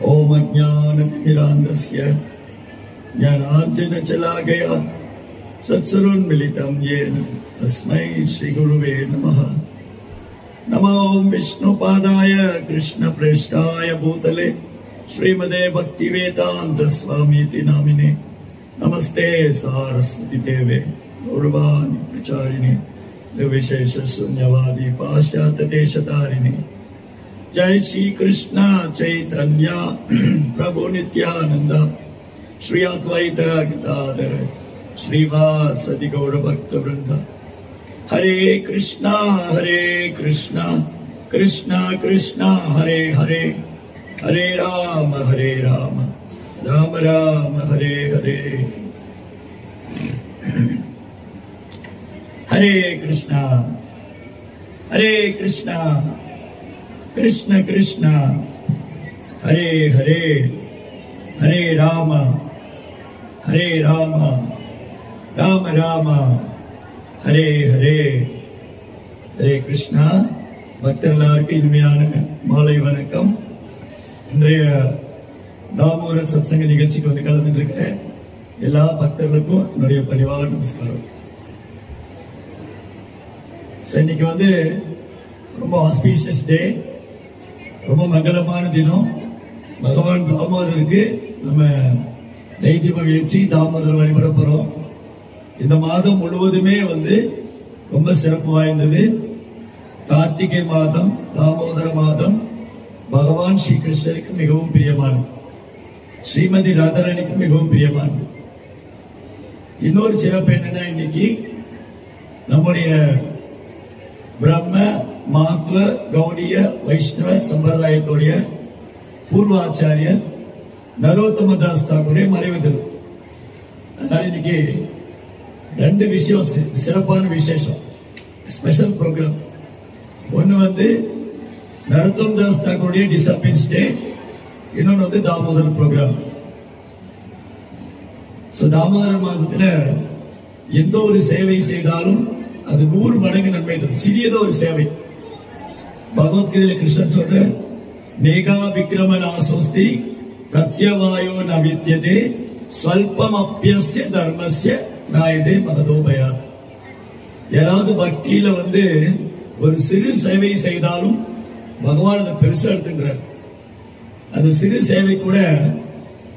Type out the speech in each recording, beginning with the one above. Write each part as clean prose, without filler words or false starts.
ओम अज्ञानतिमिरान्धस्य ज्ञानाञ्जनशलाकया सत्सरोन्मिलितं येन तस्मै श्रीगुरुवे नमः। नमो विष्णुपादाय कृष्णप्रेष्ठाय भूतले श्रीमदे भक्तिवेदान्त स्वामीति नामिने। नमस्ते सारस्वती देवे गौरवाणी प्रचारिणे विशेष शून्यवादी पाश्चात्य देशधारिणे। जय श्री कृष्ण चैतन्य प्रभु नित्यानंद श्री अद्वैत गदाधर श्रीवासदि गौर भक्त वृंद। हरे कृष्णा कृष्णा कृष्णा हरे हरे, हरे राम राम राम हरे हरे। हरे कृष्णा कृष्ण कृष्ण हरे हरे, हरे राम राम राम हरे हरे। हरे कृष्णा பக்தர்களுக்கு இனிமையான மாலை வணக்கம். இன்றைய தாமோர சத்சங்க நிகழ்ச்சிக்கு வந்து கலந்து இருக்கிற எல்லா பக்தர்களுக்கும் என்னுடைய பணிவான நமஸ்காரம். இன்னைக்கு வந்து ரொம்ப ஆஸ்பீஷியஸ் டே, ரொம்ப மங்களமான தினம். பகவான் தாமோதருக்கு நம்ம நெய்தீபம் ஏற்றி தாமோதர் வழிபட போறோம். இந்த மாதம் முழுவதுமே வந்து ரொம்ப சிறப்பு வாய்ந்தது. கார்த்திகை மாதம், தாமோதர மாதம் பகவான் ஸ்ரீ கிருஷ்ணருக்கு மிகவும் பிரியமானது, ஸ்ரீமதி ராதாராணிக்கு மிகவும் பிரியமானது. இன்னொரு சிறப்பு என்னன்னா, இன்னைக்கு நம்முடைய பிரம்ம மாத்வ கௌடிய வைஷ்ணவ சம்பிரதாயத்துடைய பூர்வாச்சாரியர் நரோத்தம தாஸ் தாக்கூருடைய மறைவு தினம். அதனால இன்னைக்கு ரெண்டு விஷயம் சிறப்பான விசேஷம், ஸ்பெஷல் ப்ரோக்ராம். ஒன்னு வந்து நரோத்தம தாஸ் தாக்கூருடைய டிசப்பியரன்ஸ் டே, இன்னொன்னு வந்து தாமோதர் ப்ரோக்ராம். தாமோதர மாதத்துல எந்த ஒரு சேவை செய்தாலும் அது 100 மடங்கு நன்மை தரும். சிறியதோ ஒரு சேவை. பகவத்கீதையில கிருஷ்ணன் சொல்ற, மேகா விக்ரம நாசோஸ்தி பிரத்யவாயோ நவித்யதே ஸ்வல்பம் அப்பியஸ்ய தர்மஸ்ய நாயதே மகதோபயா. யாராவது பக்தியில வந்து ஒரு சிறு சேவை செய்தாலும் பகவான் அதை பெருசா எடுத்துக்கிறார். அந்த சிறு சேவை கூட,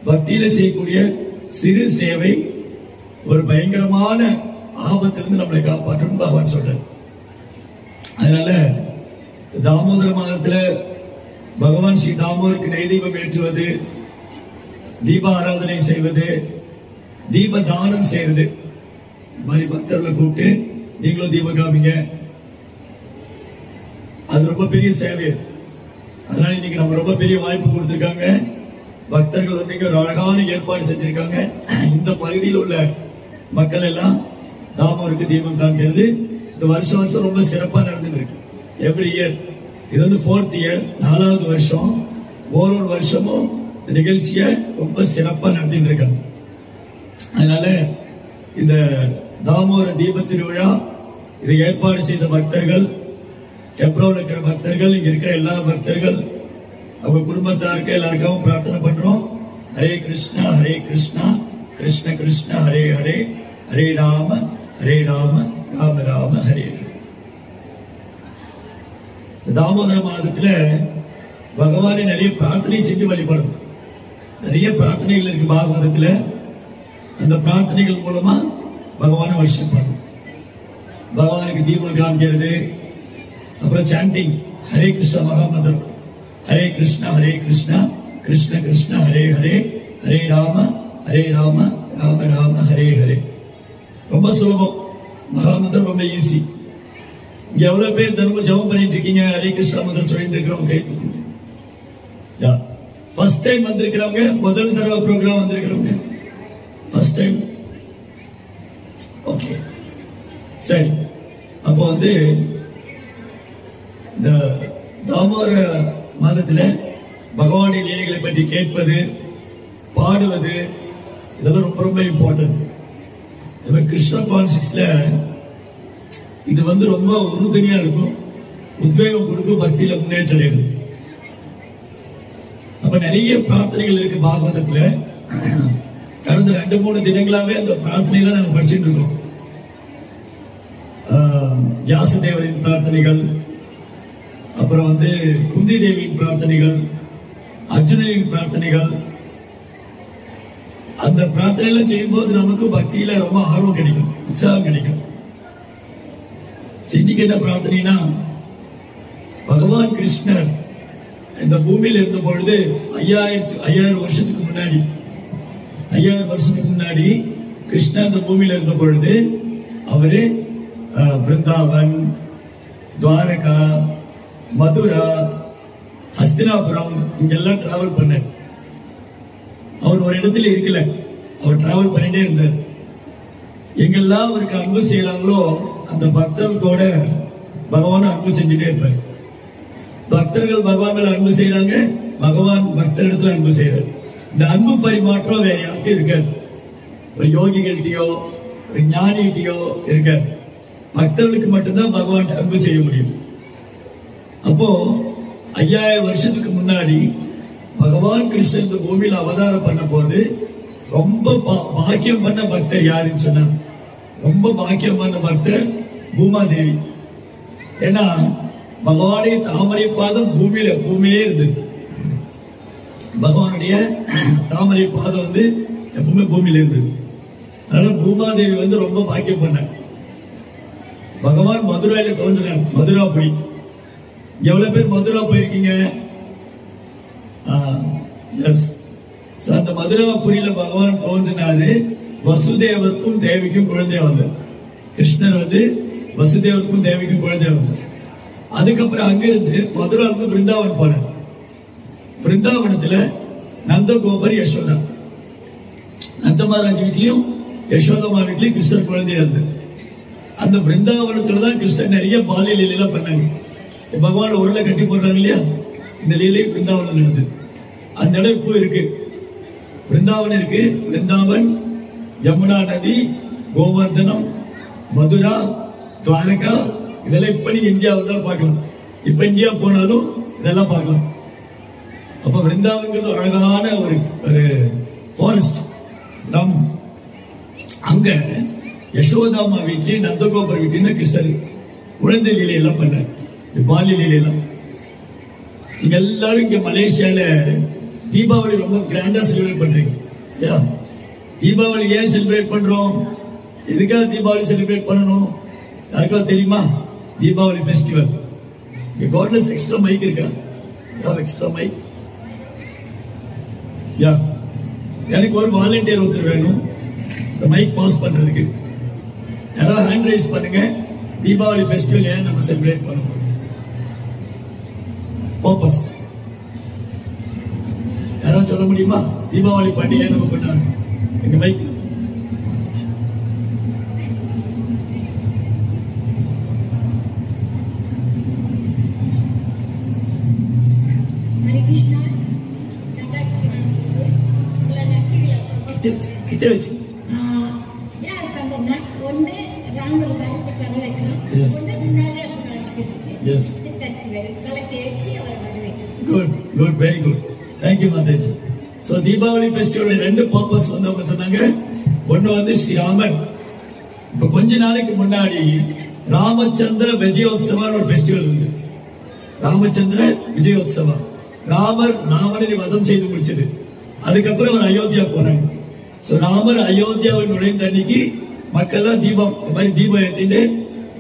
பக்தியில செய்யக்கூடிய சிறு சேவை ஒரு பயங்கரமான ஆபத்திலிருந்து நம்மளை காப்பாற்றும் பகவான் சொல்றார். அதனால தாமோதர மாதத்துல பகவான் ஸ்ரீ தாமோதருக்கு நெய்தீபம் ஏற்றுவது, தீப ஆராதனை செய்வது, தீப தானம் செய்வது, இந்த மாதிரி பக்தர்களை கூப்பிட்டு நீங்களும் தீபம் காமிங்க, அது ரொம்ப பெரிய சேவை. அதனால இன்னைக்கு நம்ம ரொம்ப பெரிய வாய்ப்பு கொடுத்திருக்காங்க. பக்தர்கள் வந்து ஒரு அழகான ஏற்பாடு செஞ்சிருக்காங்க. இந்த பகுதியில் உள்ள மக்கள் எல்லாம் தாமோருக்கு தீபம் காமிக்கிறது இந்த வருஷம் ரொம்ப சிறப்பா நடந்துட்டு இருக்கு. எவ்ரி இயர் இது வந்து 4th இயர், 4வது வருஷம். ஒரு வருஷமும் இந்த நிகழ்ச்சிய ரொம்ப சிறப்பா நடத்திட்டு இருக்காங்க. அதனால இந்த தாமோர தீப திருவிழா இதை ஏற்பாடு செய்த பக்தர்கள், டெப்ரோல இருக்கிற பக்தர்கள், இங்க இருக்கிற எல்லா பக்தர்கள், அவங்க குடும்பத்தாருக்கு எல்லாருக்காகவும் பிரார்த்தனை பண்றோம். ஹரே கிருஷ்ணா கிருஷ்ண கிருஷ்ண ஹரே ஹரே, ஹரே ராம ராம ராம ஹரே ஹரே. தாமோதர மாதத்துல பகவானை நிறைய பிரார்த்தனை செஞ்சு வழிபடும். நிறைய பிரார்த்தனைகள் இருக்கு பாகவதத்துல. அந்த பிரார்த்தனைகள் மூலமா பகவானை வர்ஷிப் பண்ணணும். பகவானுக்கு தீபம் காமிக்கிறது, அப்புறம் சாண்டிங் ஹரே கிருஷ்ண மகாமந்திரம், ஹரே கிருஷ்ணா கிருஷ்ண கிருஷ்ண ஹரே ஹரே, ஹரே ராம ராம ராம ஹரே ஹரே. ரொம்ப சுலபம், மகாமந்திரம் ரொம்ப ஈஸி. இங்க எவ்வளவு பேர் தினமும் ஜெபம் பண்ணிட்டு இருக்கீங்க, ஹரே கிருஷ்ணா மந்திரம் சொல்லிட்டு இருக்கிறவங்க கை தூக்குங்க. ஃபர்ஸ்ட் டைம் வந்திருக்கிறவங்க, முதல் தடவை ப்ரோக்ராம் வந்திருக்கிறவங்க, ஃபர்ஸ்ட் டைம். ஓகே, சரி. அப்போ வந்து இந்த தாமோர மாதத்துல பகவானுடைய லீலைகளை பற்றி கேட்பது, பாடுவது, இதெல்லாம் ரொம்ப ரொம்ப இம்பார்ட்டன்ட். கிருஷ்ண கான்சியஸ்ல இது வந்து ரொம்ப உறுதுணையா இருக்கும், உத்வேகம் கொடுக்கும், பக்தியில முன்னேற்றம். அப்ப நிறைய பிரார்த்தனைகள் இருக்கு பாகவதத்துல. கடந்த 2-3 தினங்களாவே அந்த பிரார்த்தனை தான் நாங்க படிச்சுட்டு இருக்கோம். வியாசதேவரின் பிரார்த்தனைகள், அப்புறம் குந்தி தேவியின் பிரார்த்தனைகள், அர்ஜுனனின் பிரார்த்தனைகள். அந்த பிரார்த்தனை எல்லாம் செய்யும்போது நமக்கு பக்தியில ரொம்ப ஆர்வம் கிடைக்கும், உற்சாகம் கிடைக்கும். இன்னைக்கு என்ன பிரார்த்தனைனா, பகவான் கிருஷ்ணர் இந்த பூமியில் இருந்த பொழுது 5000 வருஷத்துக்கு முன்னாடி கிருஷ்ணர் இந்த பூமியில இருந்த பொழுது அவரு பிருந்தாவன், துவாரகா, மதுரா, ஹஸ்தினாபுரம் இங்கெல்லாம் டிராவல் பண்ணார். அவர் ஒரு இடத்துல இருக்கல, அவர் டிராவல் பண்ணிட்டே இருந்தார். எங்கெல்லாம் அவருக்கு அன்பு செய்யறாங்களோ அந்த பக்தர்களோட பகவான அன்பு செஞ்சுட்டே இருப்பார். பக்தர்கள் பகவான் மேல அன்பு செய்யறாங்க, பகவான் பக்தரிடத்துல அன்பு செய்யறாரு. இந்த அன்பு பரிமாற்றம் வேற யாருக்கும் இருக்காது. ஒரு யோகிகள்கிட்டயோ ஒரு ஞானிகிட்டயோ இருக்காது. பக்தர்களுக்கு மட்டும்தான் பகவான் அன்பு செய்ய முடியும். அப்போ 5000 வருஷத்துக்கு முன்னாடி பகவான் கிருஷ்ணன் இந்த பூமியில் அவதாரம் பண்ண போது ரொம்ப பாக்கியம் பண்ண பக்தர் யாருன்னு சொன்னா, ரொம்ப பாக்கியம் பண்ண பக்தர் பூமாதேவி. ஏன்னா பகவானுடைய தாமரை பாதம் பூமியில எப்பவுமே இருந்தது. பகவானுடைய தாமரை பாதம் எப்பவுமே பூமியில இருந்தது. அதனால பூமாதேவி ரொம்ப பாக்கியம் பண்ண. பகவான் மதுரையில தோன்றினார், மதுராபுரி. எவ்வளவு பேர் மதுரா போயிருக்கீங்க? அந்த மதுராபுரியில பகவான் தோன்றினாரு. வசுதேவருக்கும் தேவிக்கும் குழந்தையா வந்தார். கிருஷ்ணர் வசுதேவருக்கும் தேவிக்கும் குழந்தையா வந்தார். அதுக்கப்புறம் அங்கிருந்து மதுரா பிருந்தாவன் போனார். பிருந்தாவனத்துல நந்தகோபர், யசோதா, நந்த மகாராஜ் வீட்லயும் யசோதமா வீட்லயும் கிருஷ்ணர் குழந்தையா இருந்தார். அந்த பிருந்தாவனத்துலதான் கிருஷ்ணர் நிறைய பாலிய லீலையெல்லாம் பண்ணாங்க. பகவான் உருளை கட்டி போடுறாங்க இல்லையா, இந்த லீலை பிருந்தாவனம் நடந்தது. அந்த இடம் இப்போ இருக்கு, பிருந்தாவன் இருக்கு. பிருந்தாவன், யமுனா நதி, கோவர்தனம், மதுரா, துவாரகா, இதெல்லாம் இப்ப நீங்க இந்தியாவில் தான் பார்க்கலாம். இப்ப இந்தியா போனாலும் இதெல்லாம் பார்க்கலாம். அப்ப பிருந்தாவன்கிறது அழகான ஒரு ஃபாரஸ்ட். அங்க யசோதாமா வீட்லயும் நந்தகோபர் வீட்லயும் கிருஷ்ணர் குழந்தை லீலையெல்லாம் பண்ணார், பால்ய லீலையெல்லாம். நீங்க எல்லாரும் இங்க மலேசியால தீபாவளி ரொம்ப கிராண்டா செலிப்ரேட் பண்றீங்க. தீபாவளி ஏன் செலிப்ரேட் பண்றோம்? எதுக்காக தீபாவளி செலிப்ரேட் பண்ணணும்? யாருக்காவது தெரியுமா? Deepavali festival. Cordless extra mic இருக்கா? Extra mic. எனக்கு ஒரு வாலண்டியர் ஒருத்தர் வேணும் இந்த மைக் பாஸ் பண்றதுக்கு. யாராவது ஹேண்ட் ரைஸ் பண்ணுங்க. தீபாவளி ஃபெஸ்டிவல் ஏன் நம்ம செலிப்ரேட் பண்ணணும்? பர்பஸ் யாராவது சொல்ல முடியுமா? தீபாவளி பண்டிகை நம்ம பண்ணாங்க. எங்க மைக். கிட்ட வச்சு good, very good. Thank you Mataji. So Deepavali festival 2 purpose அவங்க சொன்னாங்க. ஒண்ணு ஸ்ரீராமர். இப்ப கொஞ்ச நாளைக்கு முன்னாடி ராமச்சந்திர விஜயோத்சவா ஒரு ஃபெஸ்டிவல் இருக்கு. ராமச்சந்திர விஜயோத்சவா. ராமர் ராவணனை வதம் செய்து முடிச்சது. அதுக்கப்புறம் அவர் அயோத்தியா போனாங்க. சோ ராமர் அயோத்தியாவில் நுழைந்த அன்னைக்கு மக்கள் எல்லாம் தீபம் ஏற்றிட்டு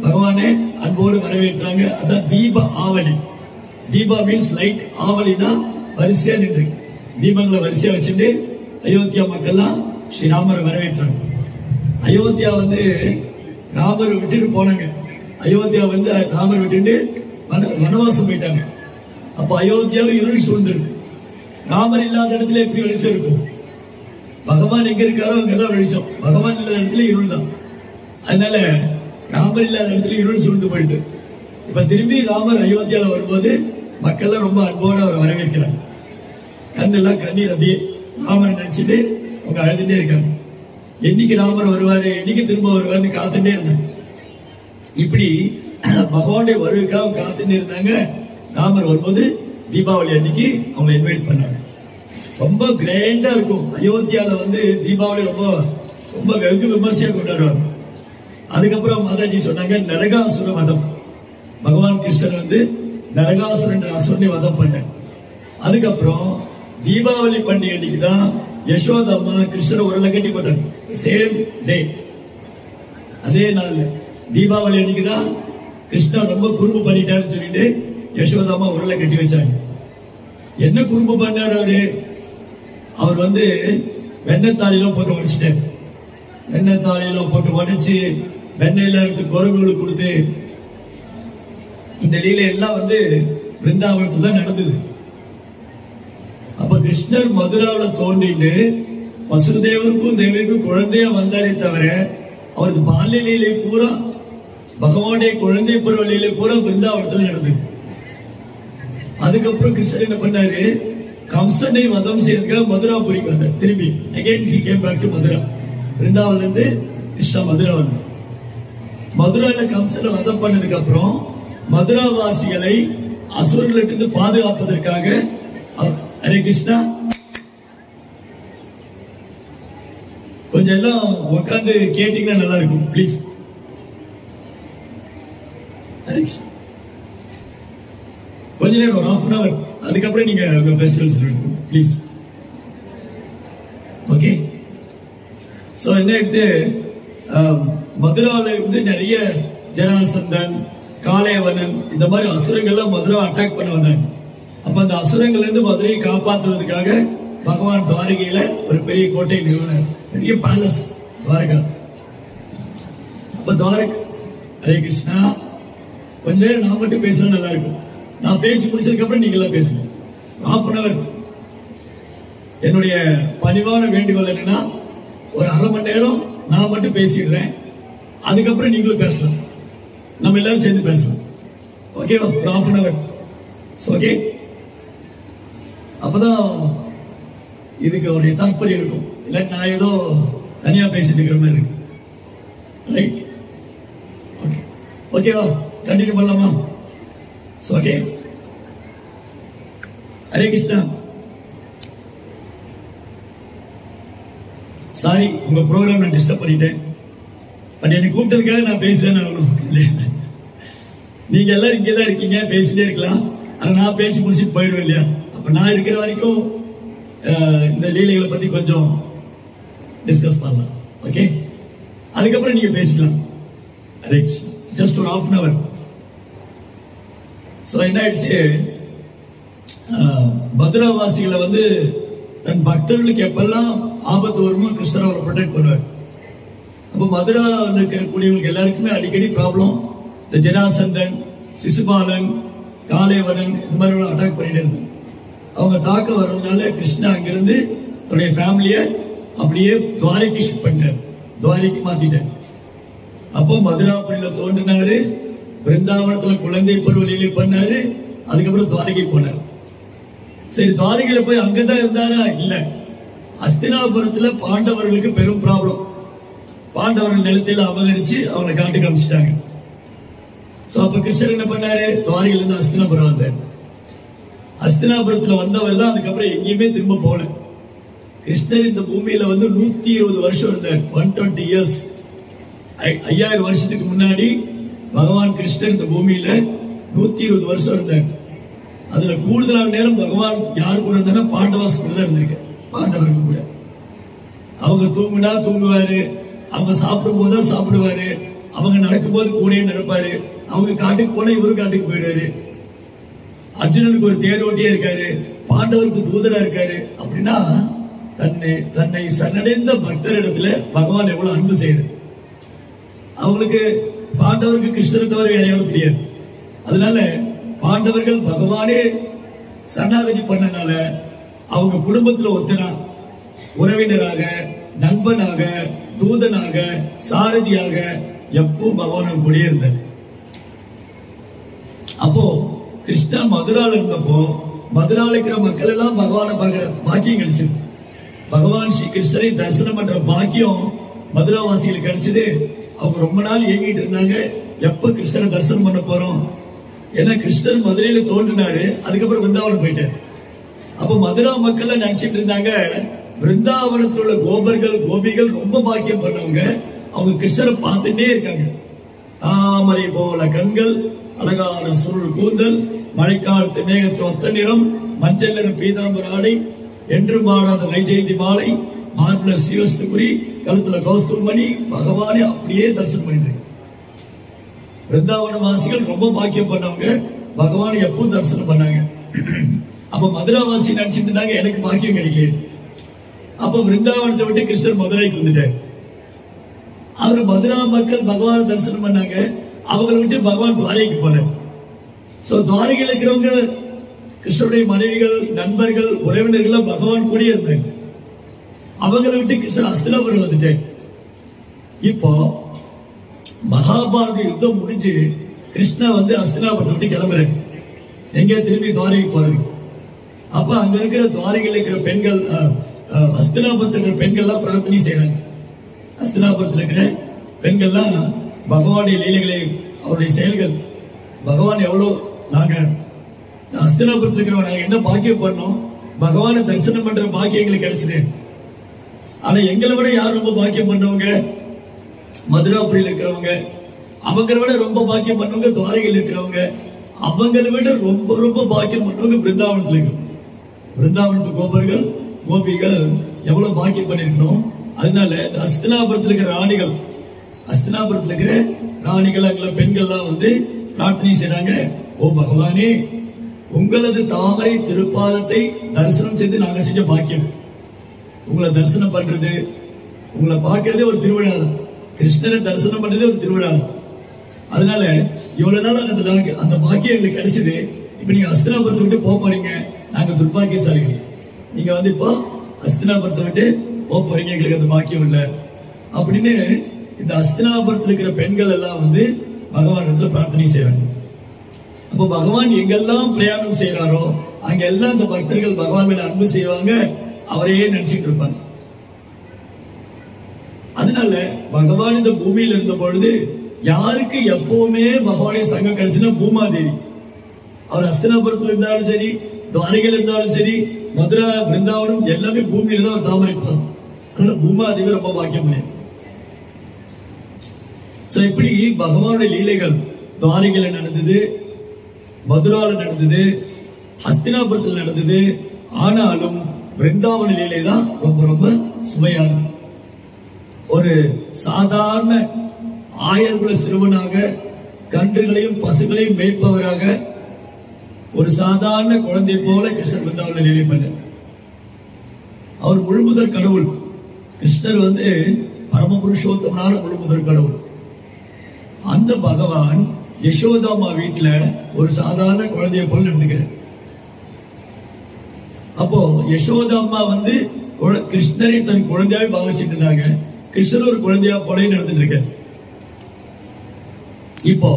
பகவானே அன்போடு வரவேற்றாங்க. அதான் தீப ஆவலி. தீபா மீன்ஸ் லைட், ஆவலினா வரிசையா நின்று தீபங்களை வரிசையா வச்சுட்டு அயோத்தியா மக்கள்லாம் ஸ்ரீராமரை வரவேற்றாங்க. அயோத்தியா ராமர் விட்டுட்டு போனாங்க. அயோத்தியா ராமர் விட்டுட்டு வனவாசம் போயிட்டாங்க. அப்ப அயோத்தியாவில் இருள் சூழ்ந்திருக்கு. ராமர் இல்லாத இடத்துல எப்படி வெளிச்சம் இருக்கும்? பகவான் எங்க இருக்காரோ அங்கதான் வெளிச்சம். பகவான் இல்லாத இடத்துல இருள் தான். அதனால ராமர் இல்லாத இடத்துல இருள் சூழ்ந்து போயிட்டு இப்ப திரும்பி ராமர் அயோத்தியாவில் வரும்போது மக்கள் ரொம்ப அன்போடு அவரை வரவேற்கிறாங்க. கண்ணெல்லாம் கண்ணீர் அப்படியே ராமரை நினைச்சிட்டு அவங்க அழுதுட்டே இருக்காங்க. என்னைக்கு ராமர் வருவாரு, என்னைக்கு திரும்ப வருவாருன்னு காத்துட்டே இருந்தாங்க. இப்படி பகவானுடைய வருகைக்காக காத்துட்டே இருந்தாங்க. ராமர் வரும்போது தீபாவளி அன்னைக்கு அவங்க இன்வைட் பண்ணாங்க. ரொம்ப கிராண்டா இருக்கும். அயோத்தியால வந்து தீபாவளி ரொம்ப ரொம்ப வெகு விமர்சையா கொண்டாடுவாங்க. அதுக்கப்புறம் மாதாஜி சொன்னாங்க நரகாசுர வதம். பகவான் கிருஷ்ணர் வந்து நரகாசுரன் அசுரனை வதம் பண்ண. அதுக்கப்புறம் தீபாவளி பண்டிகை அன்னைக்கு தான் யசோதா அம்மா கிருஷ்ணர் உரலை கட்டி போட்டாங்க. சேம் டே, அதே நாள் தீபாவளி அன்னைக்கு தான் கிருஷ்ணர் ரொம்ப குறும்பு பண்ணிட்டாருன்னு சொல்லிட்டு யசோதா அம்மா உரலை கட்டி வச்சாங்க. என்ன குறும்பு பண்ணாரு அவரு? அவர் வந்து வெண்ணத்தாளியெல்லாம் போட்டு உடைச்சிட்டாரு. வெண்ணத்தாளியெல்லாம் போட்டு உடைச்சு வெண்ணெயில எடுத்து குரங்குகளுக்கு கொடுத்து இந்த லீலை எல்லாம் வந்து பிருந்தாவனத்துல தான் நடந்தது. அப்ப கிருஷ்ணர் மதுராவில் தோன்றிட்டு வசுதேவருக்கும் தேவிக்கும் குழந்தையா வந்தாரே தவிர அவருக்கு பால்ய லீலை பூரா பகவானுடைய குழந்தை பருவ லீலை பூரா பிருந்தாவனத்துல நடந்தது. அதுக்கப்புறம் கிருஷ்ணர் என்ன பண்ணாரு? கம்சனை வதம் செய்யறதுக்காக மதுராபுரிக்கு வந்தார். திரும்பி again he came back to Mathura. பிருந்தாவன்ல இருந்து கிருஷ்ணா மதுரா வந்தார். மதுரால கம்சனை வதம் பண்ணதுக்கு அப்புறம் மதுராவாசிகளை அசுரர்களிருந்து பாதுகாப்பதற்காக ஹரே கிருஷ்ணா கொஞ்சம் எல்லாம் உட்காந்து கேட்டீங்கன்னா நல்லா இருக்கும் பிளீஸ். ஹரே கிருஷ்ணா கொஞ்ச நேரம் ஒரு 1/2 hour, அதுக்கப்புறம் நீங்க உங்க ஃபெஸ்டிவல் சொல்லுங்க ப்ளீஸ். ஓகே, சோ என்ன எடுத்து மதுராவில இருந்து நிறைய ஜராசந்தன், காளையவனன் இந்த மாதிரி அசுரங்கள்லாம் மதுரா அட்டாக் பண்ண வந்தாங்க. அப்ப அந்த அசுரங்கள்ல இருந்து மதுரையை காப்பாற்றுவதற்காக பகவான் துவாரகையில ஒரு பெரிய கோட்டை நிறுவனர், பெரிய பேலஸ் துவாரகா. அப்ப துவாரகா ஹரே கிருஷ்ணா கொஞ்ச நேரம் நான் மட்டும் பேசுறது நல்லா இருக்கும். நான் பேசி முடிச்சதுக்கு அப்புறம் நீங்க எல்லாம் பேசுங்க. 1/2 hour. என்னுடைய பணிவான வேண்டுகோள் என்னன்னா ஒரு 1/2 மணி நேரம் நான் மட்டும் பேசிடுறேன், அதுக்கப்புறம் நீங்களும் பேசலாம், நம்ம எல்லாரும் சேர்ந்து பேசலாம். ஓகேவா? ஒரு 1/2 hour. ஓகே, அப்பதான் இதுக்கு ஒரு தாற்பயம் இருக்கும். இல்ல நான் ஏதோ தனியா பேசிட்டு இருக்கிற மாதிரி இருக்கு. ரைட்? ஓகே, ஓகேவா? கண்டினியூ பண்ணலாமா? ஓகே, ஹரே கிருஷ்ணா. சாரி உங்க ப்ரோக்ராம் நான் டிஸ்டர்ப் பண்ணிட்டேன். பட் என்னை கூப்பிட்டதுக்காக நான் பேசுறேன் ஆகணும். நீங்க எல்லாரும் இங்கதான் இருக்கீங்க, பேசிட்டே இருக்கலாம். ஆனா நான் பேசி முடிச்சுட்டு போயிடுவேன் இல்லையா? அப்ப நான் இருக்கிற வரைக்கும் இந்த லீலைகளை பத்தி கொஞ்சம் டிஸ்கஸ் பண்ணலாம். ஓகே, அதுக்கப்புறம் நீங்க பேசிக்கலாம். ஹரே கிருஷ்ணா. ஜஸ்ட் ஒரு 1/2 hour. சோ என்ன ஆயிடுச்சு, மதுராவாசிகளை வந்து தன் பக்தர்களுக்கு எப்பெல்லாம் ஆபத்து வருமோ கிருஷ்ணர் அவரை ப்ரொடெக்ட் பண்ணுவார். அப்ப மதுராவில் இருக்கக்கூடியவங்களுக்கு எல்லாருக்குமே அடிக்கடி ப்ராப்ளம். இந்த ஜராசந்தன், சிசுபாலன், காளையவனன் இந்த மாதிரி அட்டாக் பண்ணிட்டு இருந்தாங்க. அவங்க தாக்க வர்றதுனால கிருஷ்ணா அங்கிருந்து தன்னுடைய ஃபேமிலிய அப்படியே துவாரைக்கு ஷிஃப்ட் பண்ணிட்டார், துவாரைக்கு மாத்திட்டார். அப்போ மதுராபுரியில தோன்றினாரு, பிருந்தாவனத்துல குழந்தை பருவலிலே பண்ணாரு, அதுக்கப்புறம் துவாரகை போனார். சரி, துவாரகையில போய் அங்கதான் இருந்தாரா? இல்ல, அஸ்தினாபுரத்துல பாண்டவர்களுக்கு பெரும் ப்ராப்ளம். பாண்டவர்கள் நிலத்தையில அபகரிச்சு அவங்களை காட்டு காமிச்சிட்டாங்க. சோ அப்ப கிருஷ்ணர் என்ன பண்ணாரு? துவாரகையில இருந்து அஸ்தினாபுரம் வந்தார். அஸ்தினாபுரத்துல வந்தவர் தான் அதுக்கப்புறம் எங்கேயுமே திரும்ப போல. கிருஷ்ணர் இந்த பூமியில வந்து 120 வருஷம் இருந்தார். 120 years. 5000 வருஷத்துக்கு முன்னாடி பகவான் கிருஷ்ணர் இந்த பூமியில 120 வருஷம் இருந்தார். அதுல கூடுதலான நேரம் பகவான் யாரு கூட இருந்தா பாண்டவாஸ் கூட தான் இருந்திருக்க. பாண்டவர்கள் கூட அவங்க தூங்குனா தூங்குவாரு, அவங்க சாப்பிடும் போது சாப்பிடுவாரு, அவங்க நடக்கும் போது கூட நடப்பாரு, அவங்க காட்டுக்கு போனா இவரு காட்டுக்கு போயிடுவாரு. அர்ஜுனனுக்கு ஒரு தேரோட்டியா இருக்காரு, பாண்டவருக்கு தூதரா இருக்காரு. அப்படின்னா தன்னை சரணடைந்த பக்தரிடத்துல பகவான் எவ்வளவு அன்பு செய்யுது. அவங்களுக்கு பாண்டவருக்கு கிருஷ்ணரை தவிர யாரையாவது தெரியாது. அதனால பாண்டவர்கள் பகவானே சரணாகதி பண்ணனால அவங்க குடும்பத்துல ஒத்தனா உறவினராக, நண்பனாக, தூதனாக, சாரதியாக எப்பவும் பகவான் கூட இருந்தார். அப்போ கிருஷ்ணா மதுரால இருந்தப்போ மதுரால இருக்கிற மக்கள் எல்லாம் பகவானை பார்க்கிற பாக்கியம் கிடைச்சது. பகவான் ஸ்ரீ கிருஷ்ணரை தரிசனம் பண்ற பாக்கியம் மதுராவாசிகளுக்கு கிடைச்சது. அவங்க ரொம்ப நாள் ஏங்கிட்டு இருந்தாங்க, எப்ப கிருஷ்ணரை தரிசனம் பண்ண போறோம். ஏன்னா கிருஷ்ணர் மதுரையில தோன்றினாரு, அதுக்கப்புறம் விருந்தாவனம் போயிட்டார். அப்ப மதுரா மக்கள் நினைச்சிட்டு இருந்தாங்க பிருந்தாவனத்தில் உள்ள கோபிகள் ரொம்ப பாக்கியம் பண்ணவங்க. அவங்க கிருஷ்ணரை பார்த்துட்டே இருக்காங்க. தாமரை போல கண்கள், அழகான சுருள் கூந்தல், மழைக்காலத்து மேகத்து ஒத்த நிறம், மஞ்சள் நிற பீதாம்பர ஆடை, என்று மாறாத வைஜெயந்தி மாலை, மார்பிள சிவஸ்துகுரி, கழுத்துல கௌஸ்துமணி, பகவானே அப்படியே தரிசனம் பண்ணிட்டு. பிருந்தாவன வாசிகள் ரொம்ப பாக்கியம் பண்ணவங்க, பகவானை எப்பவும் தரிசனம் பண்ணாங்க. அப்ப மதுராவாசி நினைச்சிட்டு இருந்தாங்க எனக்கு பாக்கியம் கிடைக்கல. அப்ப பிருந்தாவனத்தை விட்டு கிருஷ்ணர் மதுரைக்கு வந்துட்டார். அவர் மதுரா மக்கள் பகவான தரிசனம் பண்ணாங்க. அவங்களை விட்டு பகவான் துவாரைக்கு போனார். சோ துவாரையில் இருக்கிறவங்க கிருஷ்ணருடைய மனைவிகள், நண்பர்கள், உறவினர்கள் பகவான் கூட இருந்தாங்க. அவங்களை விட்டு கிருஷ்ணர் அஸ்தினாபுரம் வந்துட்டார். இப்போ மகாபாரத யுத்தம் முடிஞ்சு கிருஷ்ணா அஸ்தினாபுரத்தை விட்டு கிளம்புறேன், எங்க திரும்பி துவாரைக்கு போறது. அப்ப அங்க இருக்கிற துவாரைகள் இருக்கிற பெண்கள், அஸ்தினாபுரத்தில் இருக்கிற பெண்கள்லாம் பிரார்த்தனை செய்யறாங்க. அஸ்தினாபுரத்தில் இருக்கிற பெண்கள்லாம் பகவானுடைய லீலைகளை, அவருடைய செயல்கள், பகவான் எவ்வளவு நாங்க அஸ்தினாபுரத்தில் இருக்கிறவங்க நாங்க என்ன பாக்கியம் பண்ணோம், பகவானை தரிசனம் பண்ற பாக்கியம் எங்களுக்கு கிடைச்சது. ஆனா எங்களை விட யார் ரொம்ப பாக்கியம் பண்ணவங்க, மதுராபுரியில் இருக்கிறவங்க. அவங்களை விட ரொம்ப பாக்கியம் பண்ணவங்க துவாரைகள் இருக்கிறவங்க. அவங்களை விட ரொம்ப ரொம்ப பாக்கியம் பண்ணவங்க பிருந்தாவனத்தில் இருக்கிறோம். பிருந்தாவனத்து கோபிகள் எவ்வளவு பாக்கியம் பண்ணிருக்கணும். அதனால அஸ்தினாபுரத்தில் இருக்கிற ராணிகள், அஸ்தினாபுரத்தில் இருக்கிற ராணிகள், அங்கே பெண்கள்லாம் பிரார்த்தனை செய்றாங்க. ஓ பகவானே, உங்களது தாமரை திருப்பாதத்தை தரிசனம் செய்து நாங்க செஞ்ச பாக்கியம். உங்களை தரிசனம் பண்றது, உங்களை பார்க்கறதே ஒரு திருவிழா தான். கிருஷ்ணரை தரிசனம் பண்றதே ஒரு திருவிழா தான். அதனால இவ்வளவு நாள் அந்த பாக்கியம் எங்களுக்கு கிடைச்சது. இப்ப நீங்க அஸ்தினாபுரத்தை விட்டு போறீங்க, நாங்க துர்பாக்கியசாலிகள். நீங்க இப்போ அஸ்தினாபுரத்தை விட்டு போறீங்க, எங்களுக்கு அந்த பாக்கியம் இல்லை அப்படின்னு இந்த அஸ்தினாபுரத்தில் இருக்கிற பெண்கள் எல்லாம் பகவானிடத்துல பிரார்த்தனை செய்றாங்க. அப்ப பகவான் எங்கெல்லாம் பிரயாணம் செய்யறாரோ அங்க எல்லாம் இந்த பக்தர்கள் பகவான் மேல அன்பு செய்வாங்க, அவரையே நினைச்சிட்டு இருப்பாங்க. அதனால பகவான் இந்த பூமியில இருந்த பொழுது யாருக்கு எப்பவுமே பகவானுடைய சங்கம் கிடைச்சுன்னா பூமாதேவி. அவர் அஸ்தினாபுரத்தில் இருந்தாலும் சரி, துவாரகையில் இருந்தாலும் சரி, மதுரா, பிருந்தாவனம் எல்லாமே பூமியில தான் தாமரைப்பார். அதனால பூமாதேவி ரொம்ப பாக்கியம் பண்ணி. இப்படி பகவானுடைய லீலைகள் துவாரகையில் நடந்தது, மதுரால நடந்தது, ஹஸ்தினாபுரத்தில் நடந்தது. ஆனாலும் பிருந்தாவன லீலை தான் ரொம்ப ரொம்ப சுவையானது. ஒரு சாதாரண ஆயர்குல சிறுவனாக, கன்றுகளையும் பசுகளையும் மேய்ப்பவராக, ஒரு சாதாரண குழந்தை போல கிருஷ்ணர் பிருந்தாவன லீலை பண்ண. அவர் முழுமுதற் கடவுள். கிருஷ்ணர் பரமபுருஷோத்தமனான முழுமுதற் கடவுள். அந்த பகவான் யசோதாமா வீட்டுல ஒரு சாதாரண குழந்தைய போல நடந்துக்கிறார். அப்போ யசோதாமா கிருஷ்ணரை தன் குழந்தையாவே பாவிச்சிட்டு இருந்தாங்க. கிருஷ்ணர் ஒரு குழந்தையா போல நடந்துட்டு இருக்க. இப்போ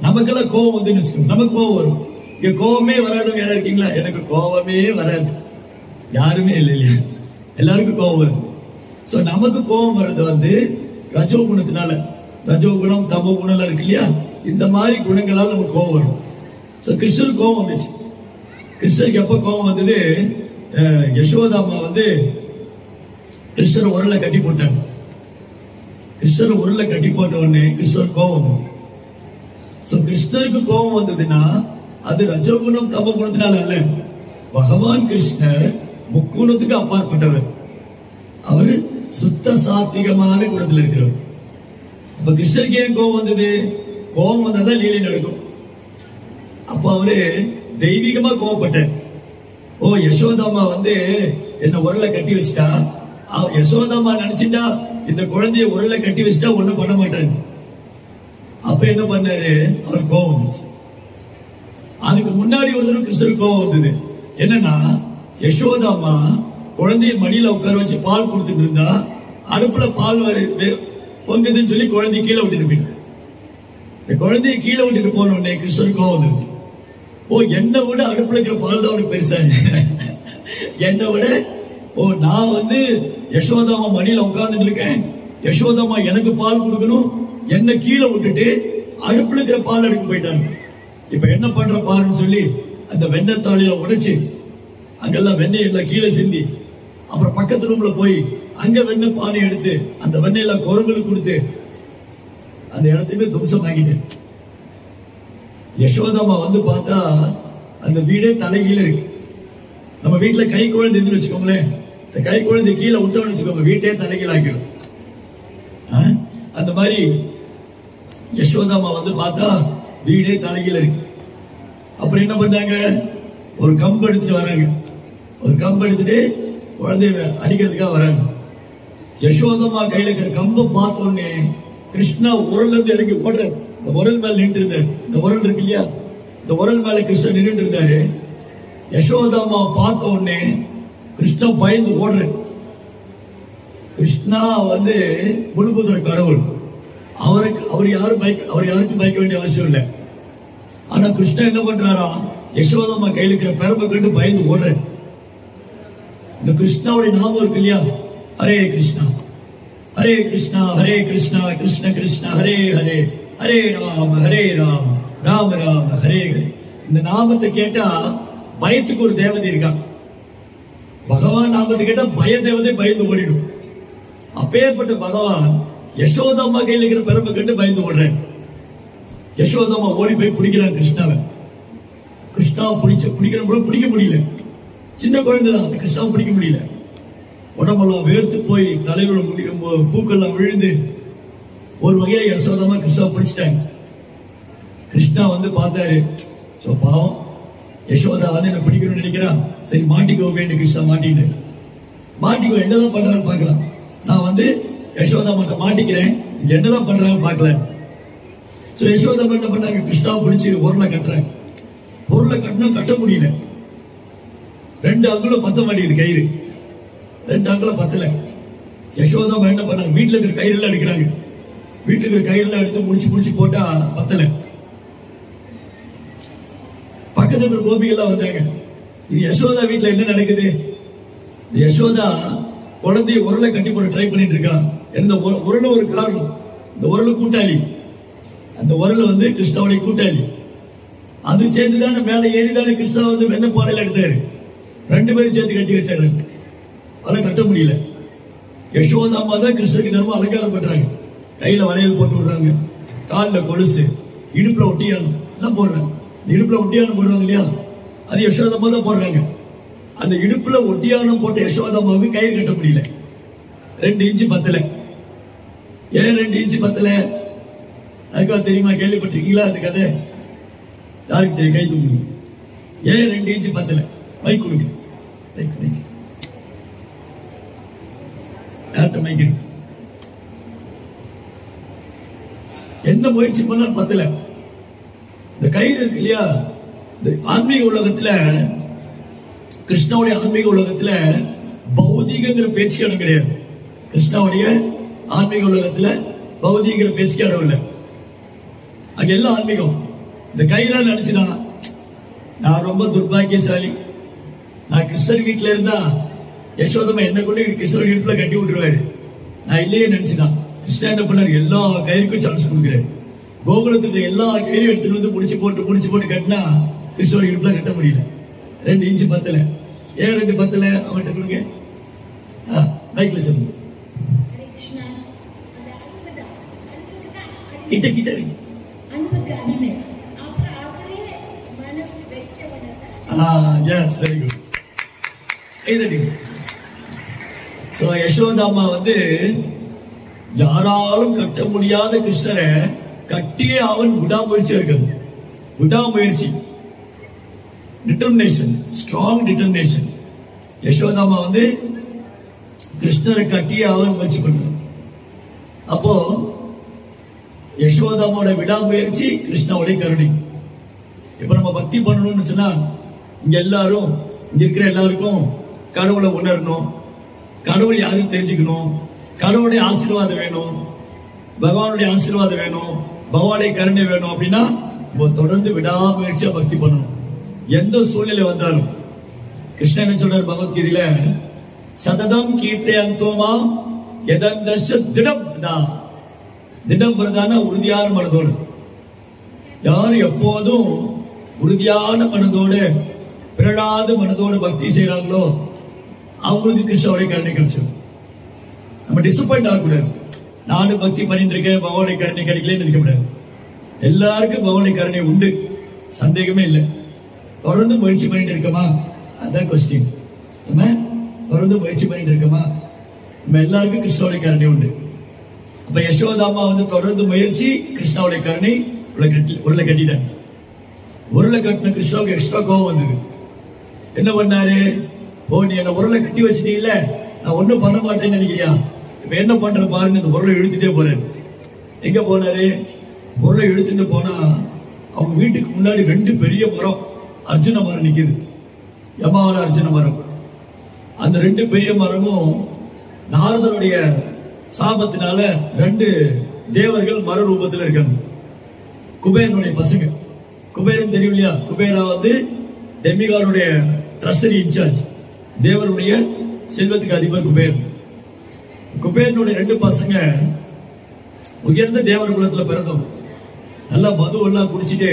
நமக்கெல்லாம் கோபம் வச்சுக்கோங்க, நமக்கு கோபம் வரும். இங்க கோபமே வராதவங்க யாரா இருக்கீங்களா? எனக்கு கோபமே வராது, யாருமே இல்லை இல்லையா? எல்லாருக்கும் கோபம் வரும். சோ நமக்கு கோபம் வர்றது ரஜோ குணத்தினால. ரஜோ குணம், தமோ குணம் எல்லாம் இருக்கு இல்லையா? இந்த மாதிரி குணங்களால் நமக்கு கோபம் வரும். சோ கிருஷ்ணருக்கு கோபம் வந்துச்சு. கிருஷ்ணருக்கு எப்ப கோபம் வந்தது? யசோதாமா கிருஷ்ணர் உரலை கட்டி போட்டாங்க. கிருஷ்ணர் உரலை கட்டி போட்ட உடனே கிருஷ்ணர் கோபம் வந்தது. கிருஷ்ணருக்கு கோபம் வந்ததுன்னா அது ரஜோகுணம் தமோ குணத்தினால அல்ல. பகவான் கிருஷ்ணர் முக்குணத்துக்கு அப்பாற்பட்டவர். அவரு சுத்த சாத்விகமான குணத்தில் இருக்கிறவர். அப்ப கிருஷ்ணருக்கு ஏன் கோபம் வந்தது? கோபம் வந்தாதான் லீலை நடக்கும். அப்ப அவரு தெய்வீகமா கோபப்பட்டார். ஓ யசோதாமா என்ன உரலை கட்டி வச்சுட்டா, யசோதாமா நினைச்சிட்டா இந்த குழந்தைய உரலை கட்டி வச்சுட்டா ஒண்ணும் பண்ண மாட்டாரு. அப்ப என்ன பண்ணாரு? அவர் கோபம் வந்துச்சு. அதுக்கு முன்னாடி ஒரு தடவை கிருஷ்ணருக்கு கோபம் வந்தது. என்னன்னா, யசோதாமா குழந்தைய மடியில உட்கார வச்சு பால் கொடுத்துட்டு இருந்தா, அடுப்புல பால் பொங்குதுன்னு சொல்லி குழந்தைய கீழே விட்டுட்டு போயிட்டு, இந்த குழந்தைய கீழே விட்டுட்டு போன உடனே கிருஷ்ணருக்கு கோபம் வந்துருச்சு. ஓ என்னை விட அடுப்புல இருக்கிற பால் தான் அவனுக்கு பெருசா, என்னை விட நான் யசோதாமா மடியில உட்கார்ந்துட்டு இருக்கேன், யசோதாமா எனக்கு பால் கொடுக்கணும், என்ன கீழே விட்டுட்டு அடுப்புல இருக்கிற பால் எடுக்க போயிட்டாங்க. இப்ப என்ன பண்ற பாருன்னு சொல்லி அந்த வெண்ணத்தாளியில உடைச்சு அங்கெல்லாம் வெண்ணெய் எல்லாம் கீழே சிந்தி, அப்புறம் பக்கத்து ரூம்ல போய் அங்க வெண்ணெய் பானை எடுத்து அந்த வெண்ணெய் எல்லாம் குரங்களுக்கு கொடுத்து அந்த இடத்தையுமே தும்சம் ஆகிட்டேன். யசோதாமா வந்து பார்த்தா அந்த வீடே தலைகீழ இருக்கு. நம்ம வீட்டுல கை குழந்தை இருந்து வச்சுக்கோங்களேன், இந்த கை குழந்தை கீழே விட்டோம்னு வச்சுக்கோங்க, வீட்டே தலைகீழ ஆக்கிடும். அந்த மாதிரி யசோதாமா வந்து பார்த்தா வீடே தலைகீழ இருக்கு. அப்புறம் என்ன பண்ணாங்க, ஒரு கம்பு எடுத்துட்டு வராங்க. ஒரு கம்பு எடுத்துட்டு குழந்தைய அடிக்கிறதுக்காக வராங்க. யசோதாமா கையில இருக்கிற கம்பை பார்த்த உடனே கிருஷ்ணா உரல்ல இருந்து இறங்கி ஓடுறாரு. இந்த உரல் மேல நின்று இருந்தாரு. இந்த உரல் இருக்கு இல்லையா, இந்த உரல் மேல கிருஷ்ணன் நின்று இருந்தாரு. யசோதாமா பார்த்த உடனே கிருஷ்ணா பயந்து ஓடுறாரு. கிருஷ்ணா வந்து முழுமுதற கடவுள், அவர் யாருக்கும் பயக்க வேண்டிய அவசியம் இல்லை. ஆனா கிருஷ்ணா என்ன பண்றாரா, யசோதாமா கையில் இருக்கிற பெரம்பை கண்டு பயந்து ஓடுறாரு. இந்த கிருஷ்ணாவுடைய நாமம் இருக்கு இல்லையா, ஹரே கிருஷ்ணா ஹரே கிருஷ்ணா ஹரே கிருஷ்ணா கிருஷ்ண கிருஷ்ணா ஹரே ஹரே ஹரே ராம ராம ராம ஹரே ஹரே. இந்த நாமத்தை கேட்டா பயத்துக்கு ஒரு தேவதை இருக்கா. பகவான் நாமத்தை கேட்டா பய தேவதை பயந்து ஓடிடும். அப்பேற்பட்ட பகவான் யசோதாமா கையில் இருக்கிற பெருமை கண்டு பயந்து ஓடுறேன். யசோதாமா ஓடி போய் பிடிக்கிறான் கிருஷ்ணாவை. கிருஷ்ணாவை பிடிக்கிற போது பிடிக்க முடியல. சின்ன குழந்தைதான், கிருஷ்ணாவை பிடிக்க முடியல. உடம்பெல்லாம் வேர்த்து போய் தலைவர் முடிக்கும் போது பூக்கெல்லாம் விழுந்து ஒரு வகையில யசோதாமா கிருஷ்ணாவை பிடிச்சிட்டாங்க. கிருஷ்ணா வந்து பார்த்தாரு, பாவம் யசோதா வந்து என்ன பிடிக்கணும்னு நினைக்கிறான், சரி மாட்டிக்கோ வேண்டிய கிருஷ்ணா மாட்டிக்கோ என்னதான் பண்றான்னு பாக்கலாம், நான் வந்து யசோதா மட்டும் மாட்டிக்கிறேன், என்னதான் பண்றாங்க பாக்கல. யசோதா என்ன பண்ணாங்க, கிருஷ்ணாவை பிடிச்சி உருளை கட்டுறாங்க. உருளை கட்டணும், கட்ட முடியல. 2 அங்குலம் பத்த மாட்டேங்குது கயிறு, 2 அங்குலம் பத்தல. யசோதா என்ன பண்ணாங்க, வீட்டுல இருக்கிற கயிறு எல்லாம் எடுக்கிறாங்க. வீட்டுல இருக்கிற கயிறு எல்லாம் எடுத்து முடிச்சு போட்டா பத்தல. பக்கத்துல இருக்கிற கோபிகள் எல்லாம் வந்தாங்க. இது யசோதா வீட்டுல என்ன நடக்குது, யசோதா குழந்தைய உரலை கட்டி போட ட்ரை பண்ணிட்டு இருக்கா. இந்த உரல் ஒரு காரணம், இந்த உரல் கூட்டாளி, அந்த உரல் வந்து கிருஷ்ணாவுடைய கூட்டாளி. அது சேர்ந்துதானே மேல ஏறிதானே கிருஷ்ணா வந்து வெண்ணெய் பானையில எடுத்தாரு. 2 பேரும் சேர்த்து கட்டி வச்சாரு. அதை கட்ட முடியல. யசோதாமா தான் கிருஷ்ணருக்கு தர்மம் அலங்காரம் பண்றாங்க. கையில வளையல் போட்டு விடுறாங்க, காலில் கொலுசு, இடுப்புல ஒட்டியானம் எல்லாம் போடுறாங்க. இடுப்புல ஒட்டியானம் போடுவாங்க இல்லையா, அது யசோதாமா தான் போடுறாங்க. அந்த இடுப்புல ஒட்டியானம் போட்ட யசோதாமாவுக்கு கயிறு கட்ட முடியல. 2 இன்ச்சு பத்தல. ஏன் 2 இன்ச்சு பத்தல, அதுக்காக தெரியுமா, கேள்விப்பட்டிருக்கீங்களா அந்த கதை? யாருக்கு தெரியும், கை தூக்குங்க. ஏன் 2 இன்ச்சு பத்தல? மைக் கொடுங்க, யார்கிட்ட மைக் இருக்கு? என்ன முயற்சி பண்ணாலும் பத்தல. இந்த கயிறு இருக்கு இல்லையா, இந்த ஆன்மீக உலகத்துல, கிருஷ்ணாவுடைய ஆன்மீக உலகத்துல பௌதிகங்கிற பேச்சுக்கு இடம் கிடையாது. கிருஷ்ணாவுடைய ஆன்மீக உலகத்துல பௌதிகிற பேச்சுக்கு இடம் இல்லை. அங்க எல்லாம் ஆன்மீகம். இந்த கயிறா நினைச்சுனா நான் ரொம்ப துர்பாக்கியசாலி, நான் கிருஷ்ணர் வீட்டுல இருந்தா யசோதமா என்ன கொண்டு கிருஷ்ணர் இடுப்புல கட்டி விட்டுருவாரு, நான் இல்லையே நினைச்சுதான். கிருஷ்ணா என்ன பண்ணாரு, எல்லா கயிறுக்கும் சான்ஸ் கொடுக்குறாரு. கோகுலத்துக்கு எல்லா கயிறும் எடுத்துட்டு வந்து முடிச்சு போட்டு கட்டினா கிருஷ்ணோட இடுப்புல கட்ட முடியல. 2 இன்ச்சு பத்தல. ஏன் 2 பத்தல, அவன்கிட்ட கொடுங்க, மைக்ல சொல்லுங்க. கிட்ட yes, very good. யசோதாமா வந்து யாராலும் கட்ட முடியாத கிருஷ்ணரை கட்டியே அவன் விடாமுயற்சி இருக்கிறது. விடாமுயற்சி, டிட்டர்மினேஷன், ஸ்ட்ராங் டிட்டர்மினேஷன். யசோதாமா வந்து கிருஷ்ணரை கட்டியே அவன் முயற்சி பண்றான். அப்போ யசோதாமோட விடாமுயற்சி, கிருஷ்ணாவுடைய கருணை. இப்ப நம்ம பக்தி பண்ணணும்னு சொன்னா, இங்க இருக்கிற எல்லாருக்கும் கடவுளை உணரணும், கடவுள் யாரும் தெரிஞ்சுக்கணும், கடவுளுடைய ஆசீர்வாதம் வேணும், பகவானுடைய ஆசீர்வாதம் வேணும், பகவானுடைய கருணை வேணும். அப்படின்னா தொடர்ந்து விடாமுயற்சியா பக்தி பண்ணணும். எந்த சூழ்நிலை வந்தாலும் கிருஷ்ணன் என்ன சொல்றார் பகவத்கீதையில, சததம் கீர்த்தே அந்தோமா எதந்தஷ திடம் திடம் பிரதான உறுதியான மனதோடு. யார் எப்போதும் உறுதியான மனதோடு பிறழாத மனதோடு பக்தி செய்யறாங்களோ அவங்களுக்கு கிருஷ்ணாவுடைய கருணை கிடைச்சது. நம்ம டிசப்பாயிண்ட் ஆகக்கூடாது. நானும் பக்தி பண்ணிட்டு இருக்கேன், பகவானுடைய கருணை கிடைக்கலன்னு இருக்க கூடாது. எல்லாருக்கும் பகவானுடைய கருணை உண்டு, சந்தேகமே இல்லை. தொடர்ந்து முயற்சி பண்ணிட்டு இருக்கமா, அதான் கொஸ்டின். நம்ம தொடர்ந்து முயற்சி பண்ணிட்டு இருக்கமா, நம்ம எல்லாருக்கும் கிருஷ்ணாவுடைய கருணை உண்டு. அப்ப யசோதாமா தொடர்ந்து முயற்சி, கிருஷ்ணாவுடைய கருணை உருளை கட்டிட்டாங்க. உருளை கட்டின கிருஷ்ணாவுக்கு எக்ஸ்ட்ரா கோவம் வந்தது. என்ன பண்ணாரு? ஓ, நீ என்ன உருளை கட்டி வச்சிட்டீங்கல்ல, நான் ஒண்ணும் பண்ண மாட்டேன்னு நினைக்கிறியா? இப்ப என்ன பண்ற பாருங்க, இந்த உருளை இழுத்துட்டே போறாரு. எங்க போனாரு? உருளை இழுத்துட்டு போனா அவங்க வீட்டுக்கு முன்னாடி 2 பெரிய மரம், அர்ஜுன மரம் நிக்குது. யமாவன அர்ஜுன மரம். அந்த 2 பெரிய மரமும் நாரதருடைய சாபத்தினால 2 தேவர்கள் மர ரூபத்தில் இருக்காங்க. குபேரனுடைய பசங்க. குபேரன் தெரியும் இல்லையா? குபேரா டெமிகானுடைய ட்ரெஷரி இன்சார்ஜ், தேவருடைய செல்வத்துக்கு அதிபர் குபேரன். குபேரனுடைய 2 பசங்க உயர்ந்த தேவர் குலத்துல பிறந்தவங்க. நல்லா மது எல்லாம் குடிச்சிட்டு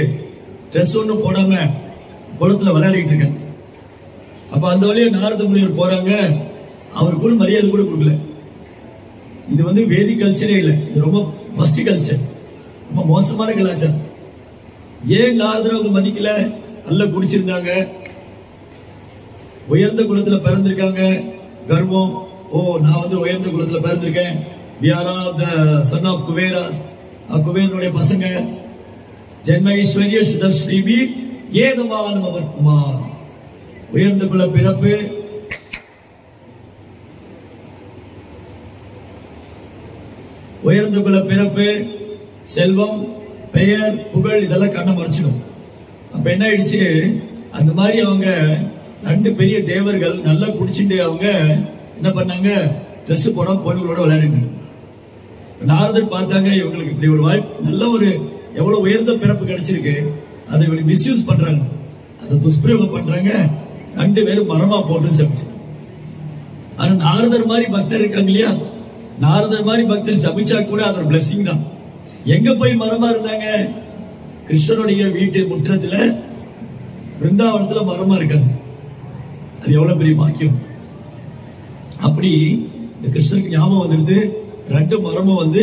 ட்ரெஸ் ஒன்னும் போடாம குளத்துல விளையாடிட்டு இருக்காங்க. அப்ப அந்த வழியா நாரத முனிவர் போறாங்க. அவர் கூட மரியாதை கூட கொடுக்கல. இது வேதி கல்ச்சரே இல்லை, இது ரொம்ப ஃபர்ஸ்ட் கல்ச்சர், ரொம்ப மோசமான கலாச்சாரம். ஏன் நாரதர் அவங்க மதிக்கல? நல்லா குடிச்சிருந்தாங்க, உயர்ந்த குலத்துல பிறந்திருக்காங்க, கர்வம். ஓ, நான் உயர்ந்த குலத்துல பிறந்திருக்கேன், we are the son of Kubera, குபேரனுடைய பசங்க. ஜென்ம ஐஸ்வர்ய சுதஸ்ரீபி ஏதமா, உயர்ந்த குல பிறப்பு, உயர்ந்த குல பிறப்பு, செல்வம், பெயர், புகழ், இதெல்லாம் கண்ண மறைச்சிடும். அப்ப என்ன ஆயிடுச்சு? அந்த மாதிரி அவங்க 2 பெரிய தேவர்கள் நல்லா குடிச்சுட்டு அவங்க என்ன பண்ணாங்க? ட்ரெஸ் போடாம பொண்ணுகளோட விளையாடிட்டு. நாரதர் பார்த்தாங்க, இவங்களுக்கு இப்படி ஒரு வாய்ப்பு, நல்ல ஒரு எவ்வளவு உயர்ந்த பிறப்பு கிடைச்சிருக்கு, அதை இவங்க மிஸ்யூஸ் பண்றாங்க, அதை துஷ்பிரயோகம் பண்றாங்க. 2 பேரும் மரமா போட்டுன்னு சமைச்சு. ஆனா நாரதர் மாதிரி பக்தர் இருக்காங்க இல்லையா? நாரதர் மாதிரி பக்தர் சபிச்சா கூட அது ஒரு பிளஸிங் தான். எங்க போய் மரமா இருந்தாங்க? கிருஷ்ணனுடைய வீட்டு முற்றத்துல, பிருந்தாவனத்துல மரமா இருக்காங்க. அது எவ்வளவு பெரிய பாக்கியம். அப்படி இந்த கிருஷ்ணனுக்கு ஞாபகம் வந்துருது. 2 மரமும்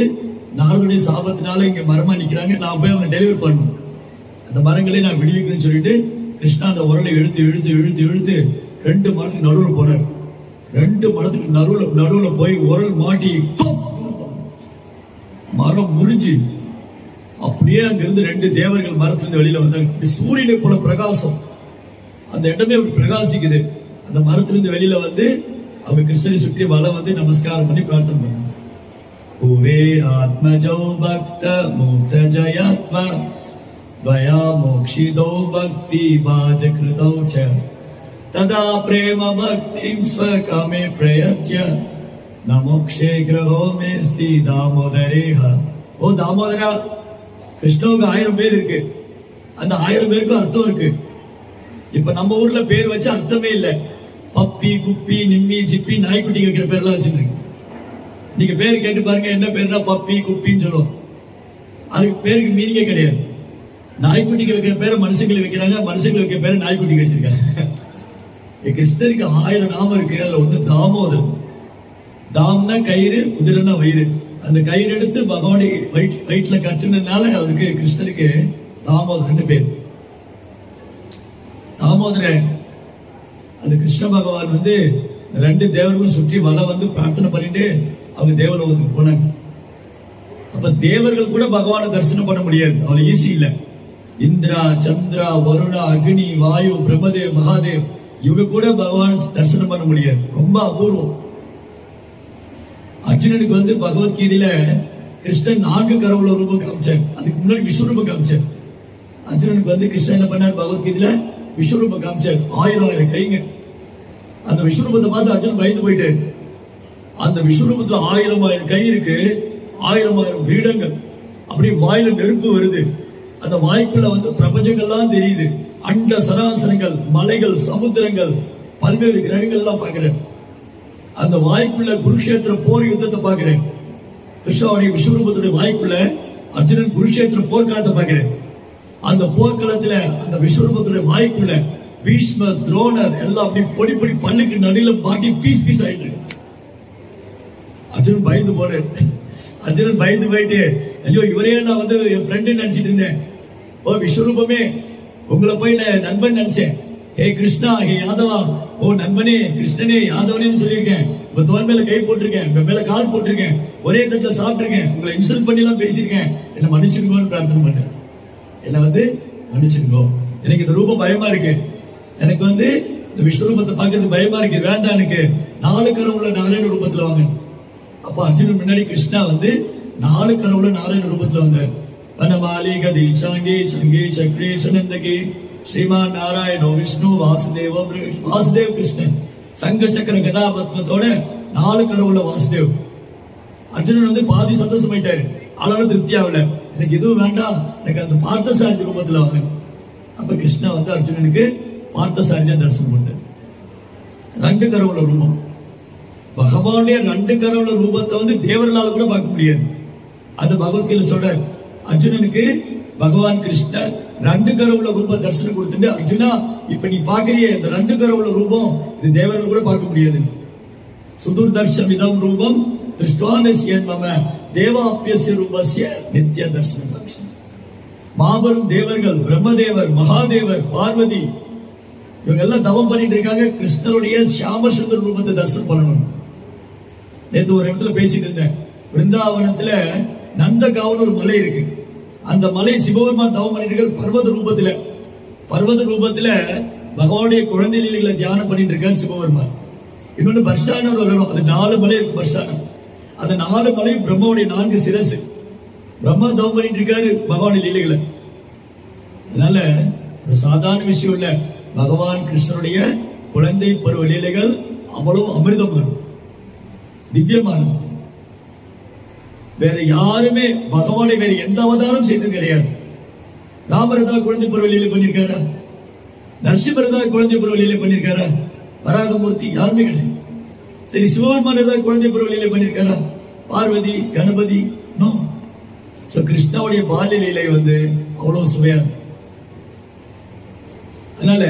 நாரதுடைய சாபத்தினால இங்க மரமா நிக்கிறாங்க. நான் போய் அவங்க டெலிவரி பண்ணணும், அந்த மரங்களை நான் விடுவிக்கிறேன்னு சொல்லிட்டு கிருஷ்ணா அந்த உரலை இழுத்து இழுத்து இழுத்து இழுத்து 2 மரத்துக்கு நடுவில் போனார். 2 மரத்துக்கு நடுவுல போய் உரல் மாட்டி மரம் முறிஞ்சு அப்படியே அங்கிருந்து 2 தேவர்கள் மரத்திலிருந்து வெளியில வந்தாங்க. சூரியனை போல பிரகாசம், அந்த இடமே பிரகாசிக்குது. அந்த மரத்திலிருந்து வெளியில அவங்க கிருஷ்ணரை சுற்றி வலம் நமஸ்காரம் பண்ணி பிரார்த்தனை பண்ணாங்க. பூவே ஆத்மஜோ பக்த முக்த ஜயத்வ துவயா மோக்ஷிதோ பக்தி பாஜகிருதோ ச ததா பிரேம பக்திம் ஸ்வகாமே பிரயத்ய நமோக்ஷே கிரகோ மேஸ்தி தாமோதரேஹ. ஓ தாமோதரா, கிருஷ்ணவுக்கு 1000 பேர் இருக்கு. அந்த 1000 பேருக்கும் அர்த்தம் இருக்கு. இப்ப நம்ம ஊர்ல பேர் வச்சு அர்த்தமே இல்ல. பப்பி, குப்பி, நிம்மி, ஜிப்பி, நாய்க்குட்டி வைக்கிற பேர்லாம் வச்சிருக்கீங்க. நீங்க பேரு கேட்டு பாருங்க, என்ன பேருனா பப்பி குப்பின்னு சொல்லுவோம். அதுக்கு பேருக்கு மீனிங்கே கிடையாது. நாய்க்குட்டிக்கு வைக்கிற பேரை மனுஷங்களுக்கு வைக்கிறாங்க, மனுஷங்களுக்கு வைக்கிற பேரை நாய்க்குட்டிக்கு வச்சிருக்காங்க. கிருஷ்ணருக்கு 1000 நாமம் இருக்கு. அதுல ஒண்ணு தாமோதரம். தாம்னா கயிறு, உதிரனா வயிறு. அந்த கயிறு எடுத்து பகவானை வயிற்றுல கட்டுனதுனால அவருக்கு கிருஷ்ணருக்கு தாமோதரன் பேர். தாமோதரன் அந்த கிருஷ்ண பகவான் 2 தேவர்களும் சுற்றி வலம் பிரார்த்தனை பண்ணிட்டு அவங்க தேவலோகத்துக்கு போனாங்க. அப்ப தேவர்கள் கூட பகவானை தரிசனம் பண்ண முடியாது, அவ்வளவு ஈஸி இல்ல. இந்திரா, சந்திரா, வருணா, அக்னி, வாயு, பிரம்மதேவ், மகாதேவ் இவங்க கூட பகவான் தரிசனம் பண்ண முடியாது, ரொம்ப அபூர்வம். அர்ஜுனனுக்கு பகவத்கீதையில கிருஷ்ணன் 4 கரவுல ரூபம் காமிச்சார். அதுக்கு முன்னாடி விஸ்வரூபம் காமிச்சார். அர்ஜுனனுக்கு கிருஷ்ணன் என்ன பண்ணார்? பகவத்கீதையில விஸ்வரூபம் காமிச்சார். 1000 கைங்க. அந்த விஸ்வரூபத்தை பார்த்து அர்ஜுனன் பயந்து போயிட்டு, அந்த விஸ்வரூபத்துல 1000 கை இருக்கு, 1000 பீடங்கள், அப்படியே வாயில நெருப்பு வருது. அந்த வாய்க்குள்ள பிரபஞ்சங்கள்லாம் தெரியுது. அண்ட சராசரங்கள், மலைகள், சமுத்திரங்கள், பல்வேறு கிரகங்கள் எல்லாம் பாக்குறேன். அந்த வாய்க்குள்ள குருக்ஷேத்திர போர் யுத்தத்தை பாக்குறேன். கிருஷ்ணாவுடைய விஸ்வரூபத்துடைய வாய்க்குள்ள அர்ஜுனன் குருக்ஷேத்திர போர்க்களத்தை பாக்குறேன். அந்த போர்க்களத்துல அந்த விஸ்வரூபத்துடைய வாய்க்குள்ள பீஷ்மர், துரோணர் எல்லாம் அப்படி பொடி பொடி பல்லுக்கு நடுவில் மாட்டி பீஸ் பீஸ் ஆயிட்டு. அர்ஜுனன் பயந்து போனேன். அர்ஜுனன் பயந்து போயிட்டு, ஐயோ இவரே நான் வந்து என் ஃப்ரெண்டு நினைச்சிட்டு இருந்தேன். ஓ விஸ்வரூபமே, உங்களை போய் நான் நண்பன் நினைச்சேன். ஹே கிருஷ்ணா, ஹே யாதவா, ஓ நண்பனே கிருஷ்ணனே யாதவனேன்னு சொல்லியிருக்கேன். உங்க தோல் மேல கை போட்டிருக்கேன், உங்க மேல கால் போட்டிருக்கேன், ஒரே தட்டுல சாப்பிட்டிருக்கேன், உங்களை இன்சல்ட் பண்ணி எல்லாம் பேசியிருக்கேன். என்ன மன்னிச்சிருங்கோன்னு பிரார்த்தனை பண்ணேன். என்ன வந்து மன்னிச்சிருங்கோ. எனக்கு இந்த ரூபம் பயமா இருக்கு, எனக்கு வந்து இந்த விஸ்வரூபத்தை பார்க்கறது பயமா இருக்கு, வேண்டாம், எனக்கு 4 கரவுள்ள நாராயண ரூபத்துல வாங்க. அப்ப அர்ஜுனன் முன்னாடி கிருஷ்ணா வந்து 4 கரவுள்ள நாராயண ரூபத்துல வந்தார். வனமாலி கதி சாங்கி சங்கி சக்ரி சனந்தகி ஸ்ரீமான் நாராயணோ விஷ்ணு வாசுதேவ் கிருஷ்ணன் சங்க சக்கர கதா பத்மத்தோட 4 கரவுள்ள வாசுதேவ். அர்ஜுனன் வந்து பாதி சந்தோஷமாயிட்டாரு, ஆளான திருப்தியாவில. எனக்கு எதுவும் வேண்டாம், எனக்கு அந்த பார்த்தசாரதி ரூபத்துல வாங்க. அப்ப கிருஷ்ணா வந்து அர்ஜுனனுக்கு பார்த்தசாரதியா தரிசனம் பண்ணார். 2 கரவுள்ள ரூபம். பகவானுடைய 2 கரவுள்ள ரூபத்தை வந்து தேவர்களால கூட பார்க்க முடியாது. அது பகவத்கீதை சொல்ற. அர்ஜுனனுக்கு பகவான் கிருஷ்ணர் 2 கரவுள்ள ரூப தரிசனம் கொடுத்துட்டு, அர்ஜுனா இப்ப நீ பாக்குறிய இந்த 2 கரவுள்ள ரூபம் இது தேவர்கள் கூட பார்க்க முடியாது. சுதுர்தர்ஷமிதம் ரூபம் திருஷ்டானஸ்யன் மம தேவாப்யஸ்ய ரூபஸ்ய நித்ய தர்சனம். மாபெரும் தேவர்கள், பிரம்மதேவர், மகாதேவர், பார்வதி இவங்க எல்லாம் தவம் பண்ணிட்டு இருக்காங்க கிருஷ்ணருடைய ஷியாமசுந்தர ரூபத்தை தரிசனம் பண்ணணும். நேற்று ஒரு இடத்துல பேசிட்டு இருந்தேன். பிருந்தாவனத்துல நந்தகாவன் ஒரு மலை இருக்கு. அந்த மலை சிவபெருமான் தவம் பண்ணிட்டு இருக்க பர்வத ரூபத்துல பகவானுடைய குழந்தை லீலைகளை தியானம் பண்ணிட்டு இருக்காரு சிவபெருமான். இன்னொன்னு பர்ஷானம் ஒரு இடம், அது 4 மலை இருக்கு. பர்ஷானம் அந்த 4 மலை பிரம்மாவுடைய 4 சிரசு. பிரம்மா தவம் பண்ணிட்டு இருக்காரு பகவானுடைய லீலைகளை. அதனால ஒரு சாதாரண விஷயம் இல்ல, பகவான் கிருஷ்ணனுடைய குழந்தை பருவ லீலைகள் அவ்வளவு அமிர்தமான திவ்யமான. வேற யாருமே பகவானை வேற எந்த அவதாரம் செய்தது கிடையாது. ராமரதா குழந்தை பருவ லீலை பண்ணிருக்காரா? நரசிம்மரதா குழந்தை பருவ லீலை பண்ணிருக்காரா? வராகமூர்த்தி யாருமே கிடையாது. சரி, சிவபெருமான் ஏதாவது குழந்தை பருவ லீலை பண்ணிருக்காரா? பார்வதி, கணபதி, நோ. கிருஷ்ணாவுடைய பால்ய லீலை வந்து அவ்வளவு சுவையா. அதனால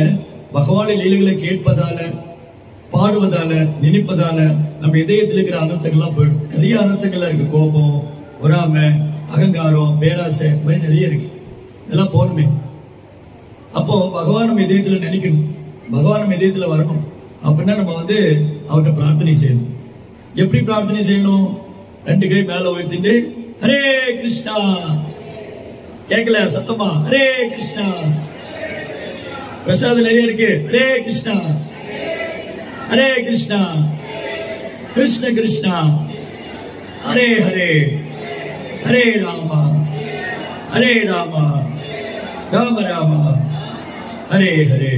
பகவானுடைய லீலைகளை கேட்பதால, பாடுவதால, நினைப்பதால நம்ம இதயத்தில் இருக்கிற அனர்த்தங்கள்லாம் போயிடும். நிறைய அனர்த்தங்கள்லாம் இருக்கு. கோபம், பொறாமை, அகங்காரம், பேராசை, மாதிரி நிறைய இருக்கு. இதெல்லாம் போகணுமே. அப்போ பகவான் நம்ம இதயத்துல நினைக்கணும், பகவான் நம்ம இதயத்துல வரணும். அப்படின்னா நம்ம வந்து அவர்கிட்ட பிரார்த்தனை செய்யணும். எப்படி பிரார்த்தனை செய்யணும்? 2 கை மேல உயர்த்திட்டு ஹரே கிருஷ்ணா, கேட்கல சத்தமா, ஹரே கிருஷ்ணா. பிரசாதம் நிறைய இருக்கு. ஹரே கிருஷ்ணா, ஹரே கிருஷ்ணா, கிருஷ்ண கிருஷ்ணா, ஹரே ஹரே, ஹரே ராமா, ஹரே ராமா, ராம ராமா, ஹரே ஹரே.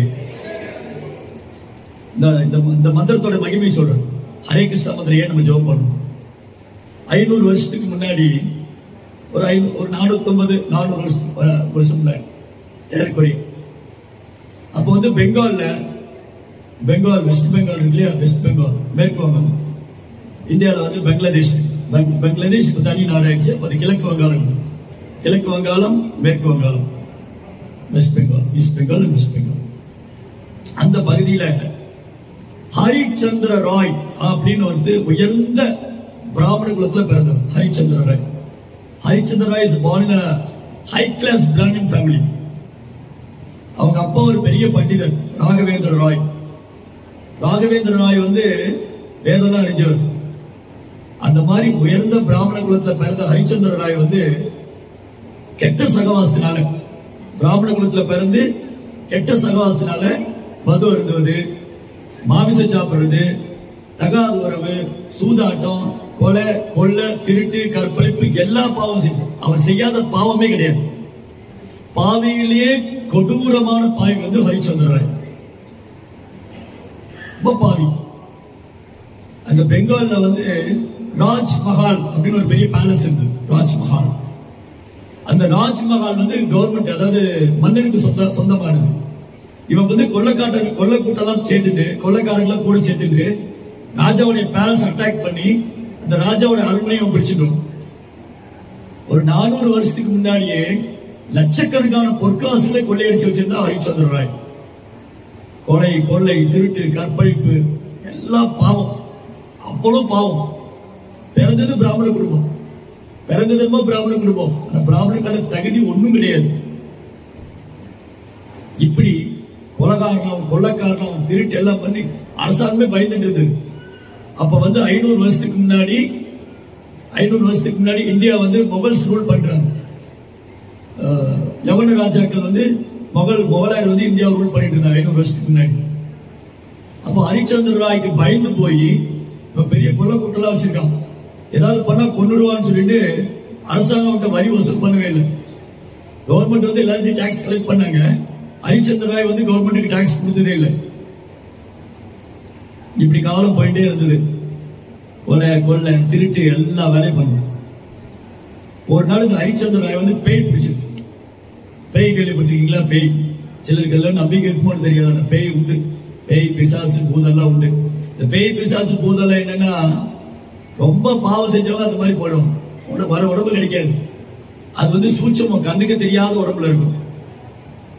இந்த மந்திரத்தோட மகிமை சொல்றேன். ஹரே கிருஷ்ணா மந்திரம் ஏன் நம்ம ஜெபம் பண்ணணும்? 500 வருஷத்துக்கு முன்னாடி, ஒரு 450-400 வருஷம் முன்னாடி ஏறக்குறைய, அப்போ வந்து பெங்கால், வெஸ்ட் பெங்கால் இருக்கு இல்லையா, வெஸ்ட் பெங்கால், மேற்கு வங்காளம். இந்தியாவில் வந்து பங்களாதேஷ் தனி நாடு ஆயிடுச்சு. அது கிழக்கு வங்காளம், கிழக்கு வங்காளம், மேற்கு வங்காளம், west Bengal, east Bengal, west Bengal. அந்த பகுதியில ஹரிச்சந்திர ராய் அப்படின்னு வந்து உயர்ந்த பிராமண குலத்துல பிறந்தவர். Harishchandra Roy. Harishchandra Roy is born in a high class Brahmin family. அவங்க அப்பா ஒரு பெரிய பண்டிதர், ராகவேந்திர ராய். ராகவேந்திர ராய் வந்து வேதம் அறிஞ்சவர். அந்த மாதிரி உயர்ந்த பிராமண குலத்துல பிறந்த ஹரிச்சந்திர ராய் வந்து கெட்ட சகவாசத்தினால, பிராமண குலத்துல பிறந்து கெட்ட சகவாசத்தினால மது அருந்துவது, மாமிசம் சாப்பிடுறது, தகாத உறவு, சூதாட்டம், கொலை, கொள்ள, திருட்டு, கற்பழிப்பு எல்லா பாவம் செய்யும். அவர் செய்யாத பாவமே கிடையாது. பாவியிலேயே கொடூரமான பாவி வந்து ஹரிச்சந்திர ராய். ரொம்ப பாவி. அந்த பெங்கால்ல வந்து ராஜ்மஹால் அப்படின்னு ஒரு பெரிய பேலஸ் இருந்தது. ராஜ்மஹால். அந்த ராஜ்மஹால் வந்து கவர்மெண்ட், அதாவது மன்னருக்கு சொந்தமானது. இவன் வந்து கொள்ளைக்கூட்டெல்லாம் சேர்த்துட்டு, கொள்ளைக்காரங்களாம் கூட சேர்த்துட்டு ராஜாவுடைய பேலஸ் அட்டாக் பண்ணி அந்த ராஜாவுடைய அரண்மனையை பிடிச்சிட்டோம். ஒரு 400 வருஷத்துக்கு முன்னாடியே லட்சக்கணக்கான பொற்காசுகளை கொள்ளையடிச்சு வச்சிருந்தா ஹரிச்சந்திர ராய். கொலை, கொள்ளை, திருட்டு, கற்பழிப்பு எல்லாம் பாவம். அவ்வளவு பாவம். பிறந்தது பிராமண குடும்பம், பிறந்ததுமா பிராமண குடும்பம். அந்த பிராமணக்கான தகுதி ஒண்ணும் கிடையாது. இப்படி கொலைகாரணம், கொள்ளக்காரணம், திருட்டு எல்லாம் பண்ணி அரசாங்கமே பயந்துட்டு. அப்ப 500 வருஷத்துக்கு முன்னாடி இந்தியா முகல்ஸ் ரூல் பண்றாங்க. யவன ராஜாக்கள் முகலாயர் இந்தியா ரூல் பண்ணிட்டு இருந்தாங்க 500 வருஷத்துக்கு முன்னாடி. அப்ப ஹரிச்சந்திர ராய்க்கு பயந்து போய் பெரிய கொலை கூட்டெல்லாம் வச்சிருக்கான். ஏதாவது பண்ணா கொண்டுடுவான்னு சொல்லிட்டு அரசாங்கம் வரி வசூல் பண்ணவே இல்லை. கவர்மெண்ட் எல்லாத்தையும் டாக்ஸ் கலெக்ட் பண்ணாங்க. ஹரிச்சந்திர ராய் கவர்மெண்ட்டுக்கு டாக்ஸ் கொடுத்ததே இல்லை. இப்படி காலம் போயிட்டே இருந்தது. கொலை, கொள்ளை, திருட்டு எல்லா வேலையும் பண்ண. ஒரு நாள் இந்த ஹரிச்சந்திர ராய் பேய் பிடிச்சிருக்கு. பேய் கேள்விப்பட்டிருக்கீங்களா? பேய் சிலருக்கு எல்லாம் நம்பிக்கை இருக்குமோன்னு தெரியாது. அந்த பேய் உண்டு. பேய், பிசாசு, பூதெல்லாம் உண்டு. இந்த பேய், பிசாசு, பூதெல்லாம் என்னன்னா ரொம்ப பாவம் செஞ்சவங்க அந்த மாதிரி போடும். வர உடம்பு கிடைக்காது. அது சூட்சமம், கண்ணுக்கு தெரியாத உடம்புல இருக்கும்.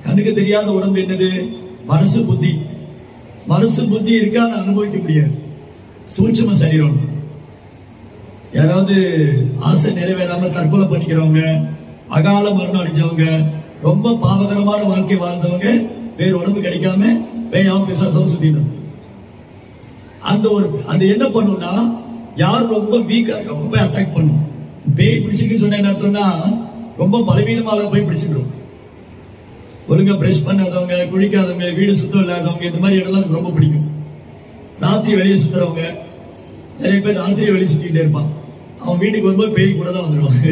கண்ணுக்கு தெரியாத உடம்பு என்னது? மனசு, புத்தி. மனசு, புத்தி இருக்கா அனுபவிக்க முடியாது. சூட்சம சரீரம். யாராவது ஆசை நிறைவேறாம தற்கொலை பண்ணிக்கிறவங்க, அகால மரணம் அடைஞ்சவங்க, ரொம்ப பாவகரமான வாழ்க்கை வாழ்ந்தவங்க வேற உடம்பு கிடைக்காம பேயாவும் பிசாசாவும் சுத்திடும். அந்த என்ன பண்ணும்னா, யார் ரொம்ப வீக்கா இருக்க போய் அட்டாக் பண்ணும். பேய் பிடிச்சிருக்கு சொன்ன என்ன அர்த்தம்னா, ரொம்ப பலவீனமாக போய் பிடிச்சிடும். ஒழுங்கா பிரஷ் பண்ணாதவங்க, குளிக்காதவங்க, வீடு சுத்தம் இல்லாதவங்க, இந்த மாதிரி இடம்லாம் ரொம்ப பிடிக்கும். ராத்திரி வெளியே சுத்துறவங்க, நிறைய பேர் ராத்திரி வெளியே சுத்திட்டே இருப்பான். அவன் வீட்டுக்கு வரும்போது பேய் கூட தான் வந்துடுவாங்க.